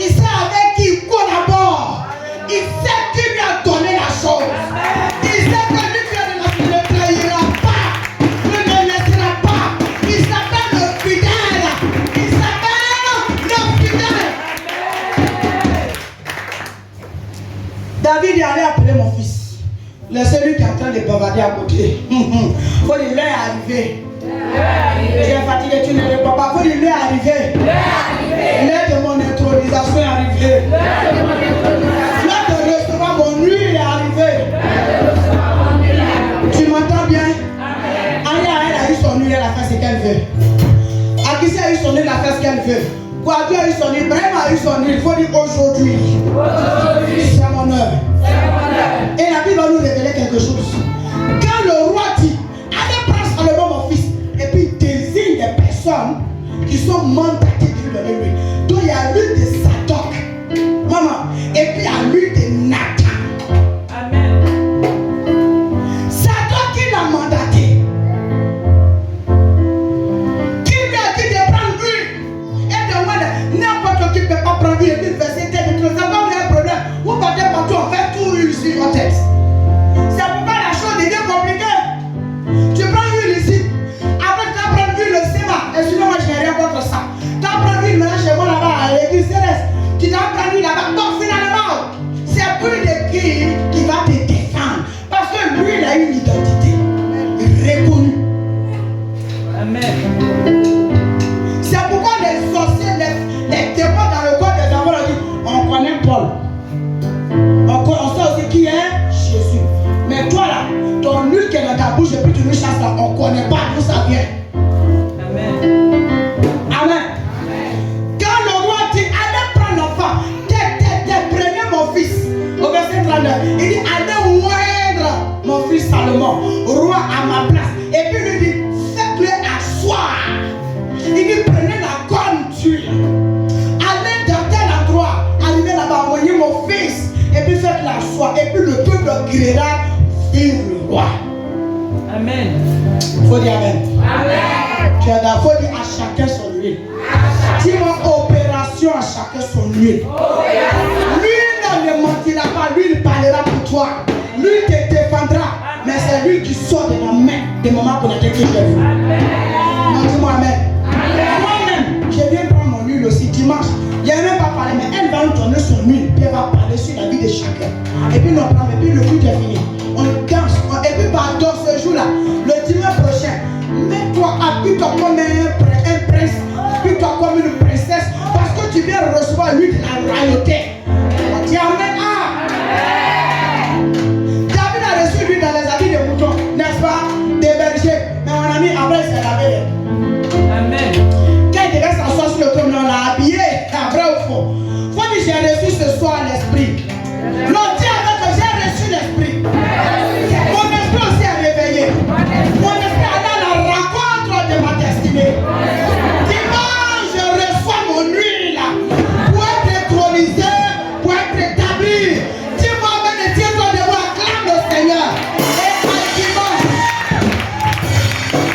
Il sait avec qui il collabore. Il sait qui lui a donné la chose. Il sait que lui ne le trahira pas. Ne le laissera pas. Il s'appelle le fidèle. Il s'appelle le fidèle. David est allé appeler mon fils. Laissez-lui qui est en train de bavarder à côté. Faut dire, l'heure est arrivée. Tu es fatigué, tu ne réponds pas. Faut dire, l'heure est arrivée. L'heure de mon intronisation est arrivée. L'heure de recevoir mon huile est arrivée. Tu m'entends bien? Aya, elle a eu son huile, elle a fait ce qu'elle veut. Akissi a eu son huile, elle a fait ce qu'elle veut. Guadu a eu son huile, Brahim a eu son huile. Il faut dire aujourd'hui. C'est mon heure. Et la Bible va nous révéler quelque chose. Quand le roi dit, allez prendre Salomon mon fils, et puis il désigne des personnes qui sont mandatées de lui donner l'huile. Donc il y a l'huile de Zadok, maman, et puis il y a l'huile de Nathan. Amen. Zadok qui l'a mandaté, qui lui a dit de prendre l'huile et de demander n'importe qui ne peut pas prendre l'huile et puis verser tel de ça va avoir un problème. Vous partez partout, on fait tout l'huile sur votre tête. C'est pourquoi la chose devient compliquée. Tu prends l'huile ici, après tu vas prendre l'huile au séma. Excusez-moi, je n'ai rien contre ça. Tu vas prendre l'huile maintenant chez moi là-bas à l'église céleste. Tu vas prendre l'huile là-bas. Donc finalement, c'est l'huile de qui va te défendre. Parce que l'huile a une identité reconnue. Amen. C'est pourquoi les sorciers, les démons dans le corps des enfants, on dit, on connaît Paul. On sait aussi qui est Jésus. Mais toi là, ton huile qui est dans ta bouche et puis tu nous chasses là, on ne connaît pas d'où ça vient. Amen. criera vive le roi. Amen. Faut dire Amen. Amen. Tu as d'abord dit à chacun son huile. Dis-moi opération à chacun son huile. Lui ne mentira pas, lui il parlera pour toi. Lui te défendra. Mais c'est lui qui sort de la main des moments qu'on a été que j'ai vu. Non, dis-moi Amen. Moi-même, je viens prendre mon huile aussi dimanche. Il n'y a même pas parlé, mais elle va nous donner son huile. Puis elle va parler sur la vie de chacun. Et puis nous prend, et puis le culte est fini. On danse. Et puis pardon, ce jour-là, le dimanche prochain, mets-toi, habille-toi comme un prince, habille-toi comme une princesse, parce que tu viens recevoir l'huile de la royauté. On dit Amen. David a reçu l'huile dans les habits de moutons, n'est-ce pas? Des bergers. Mais mon ami, après, c'est lavé.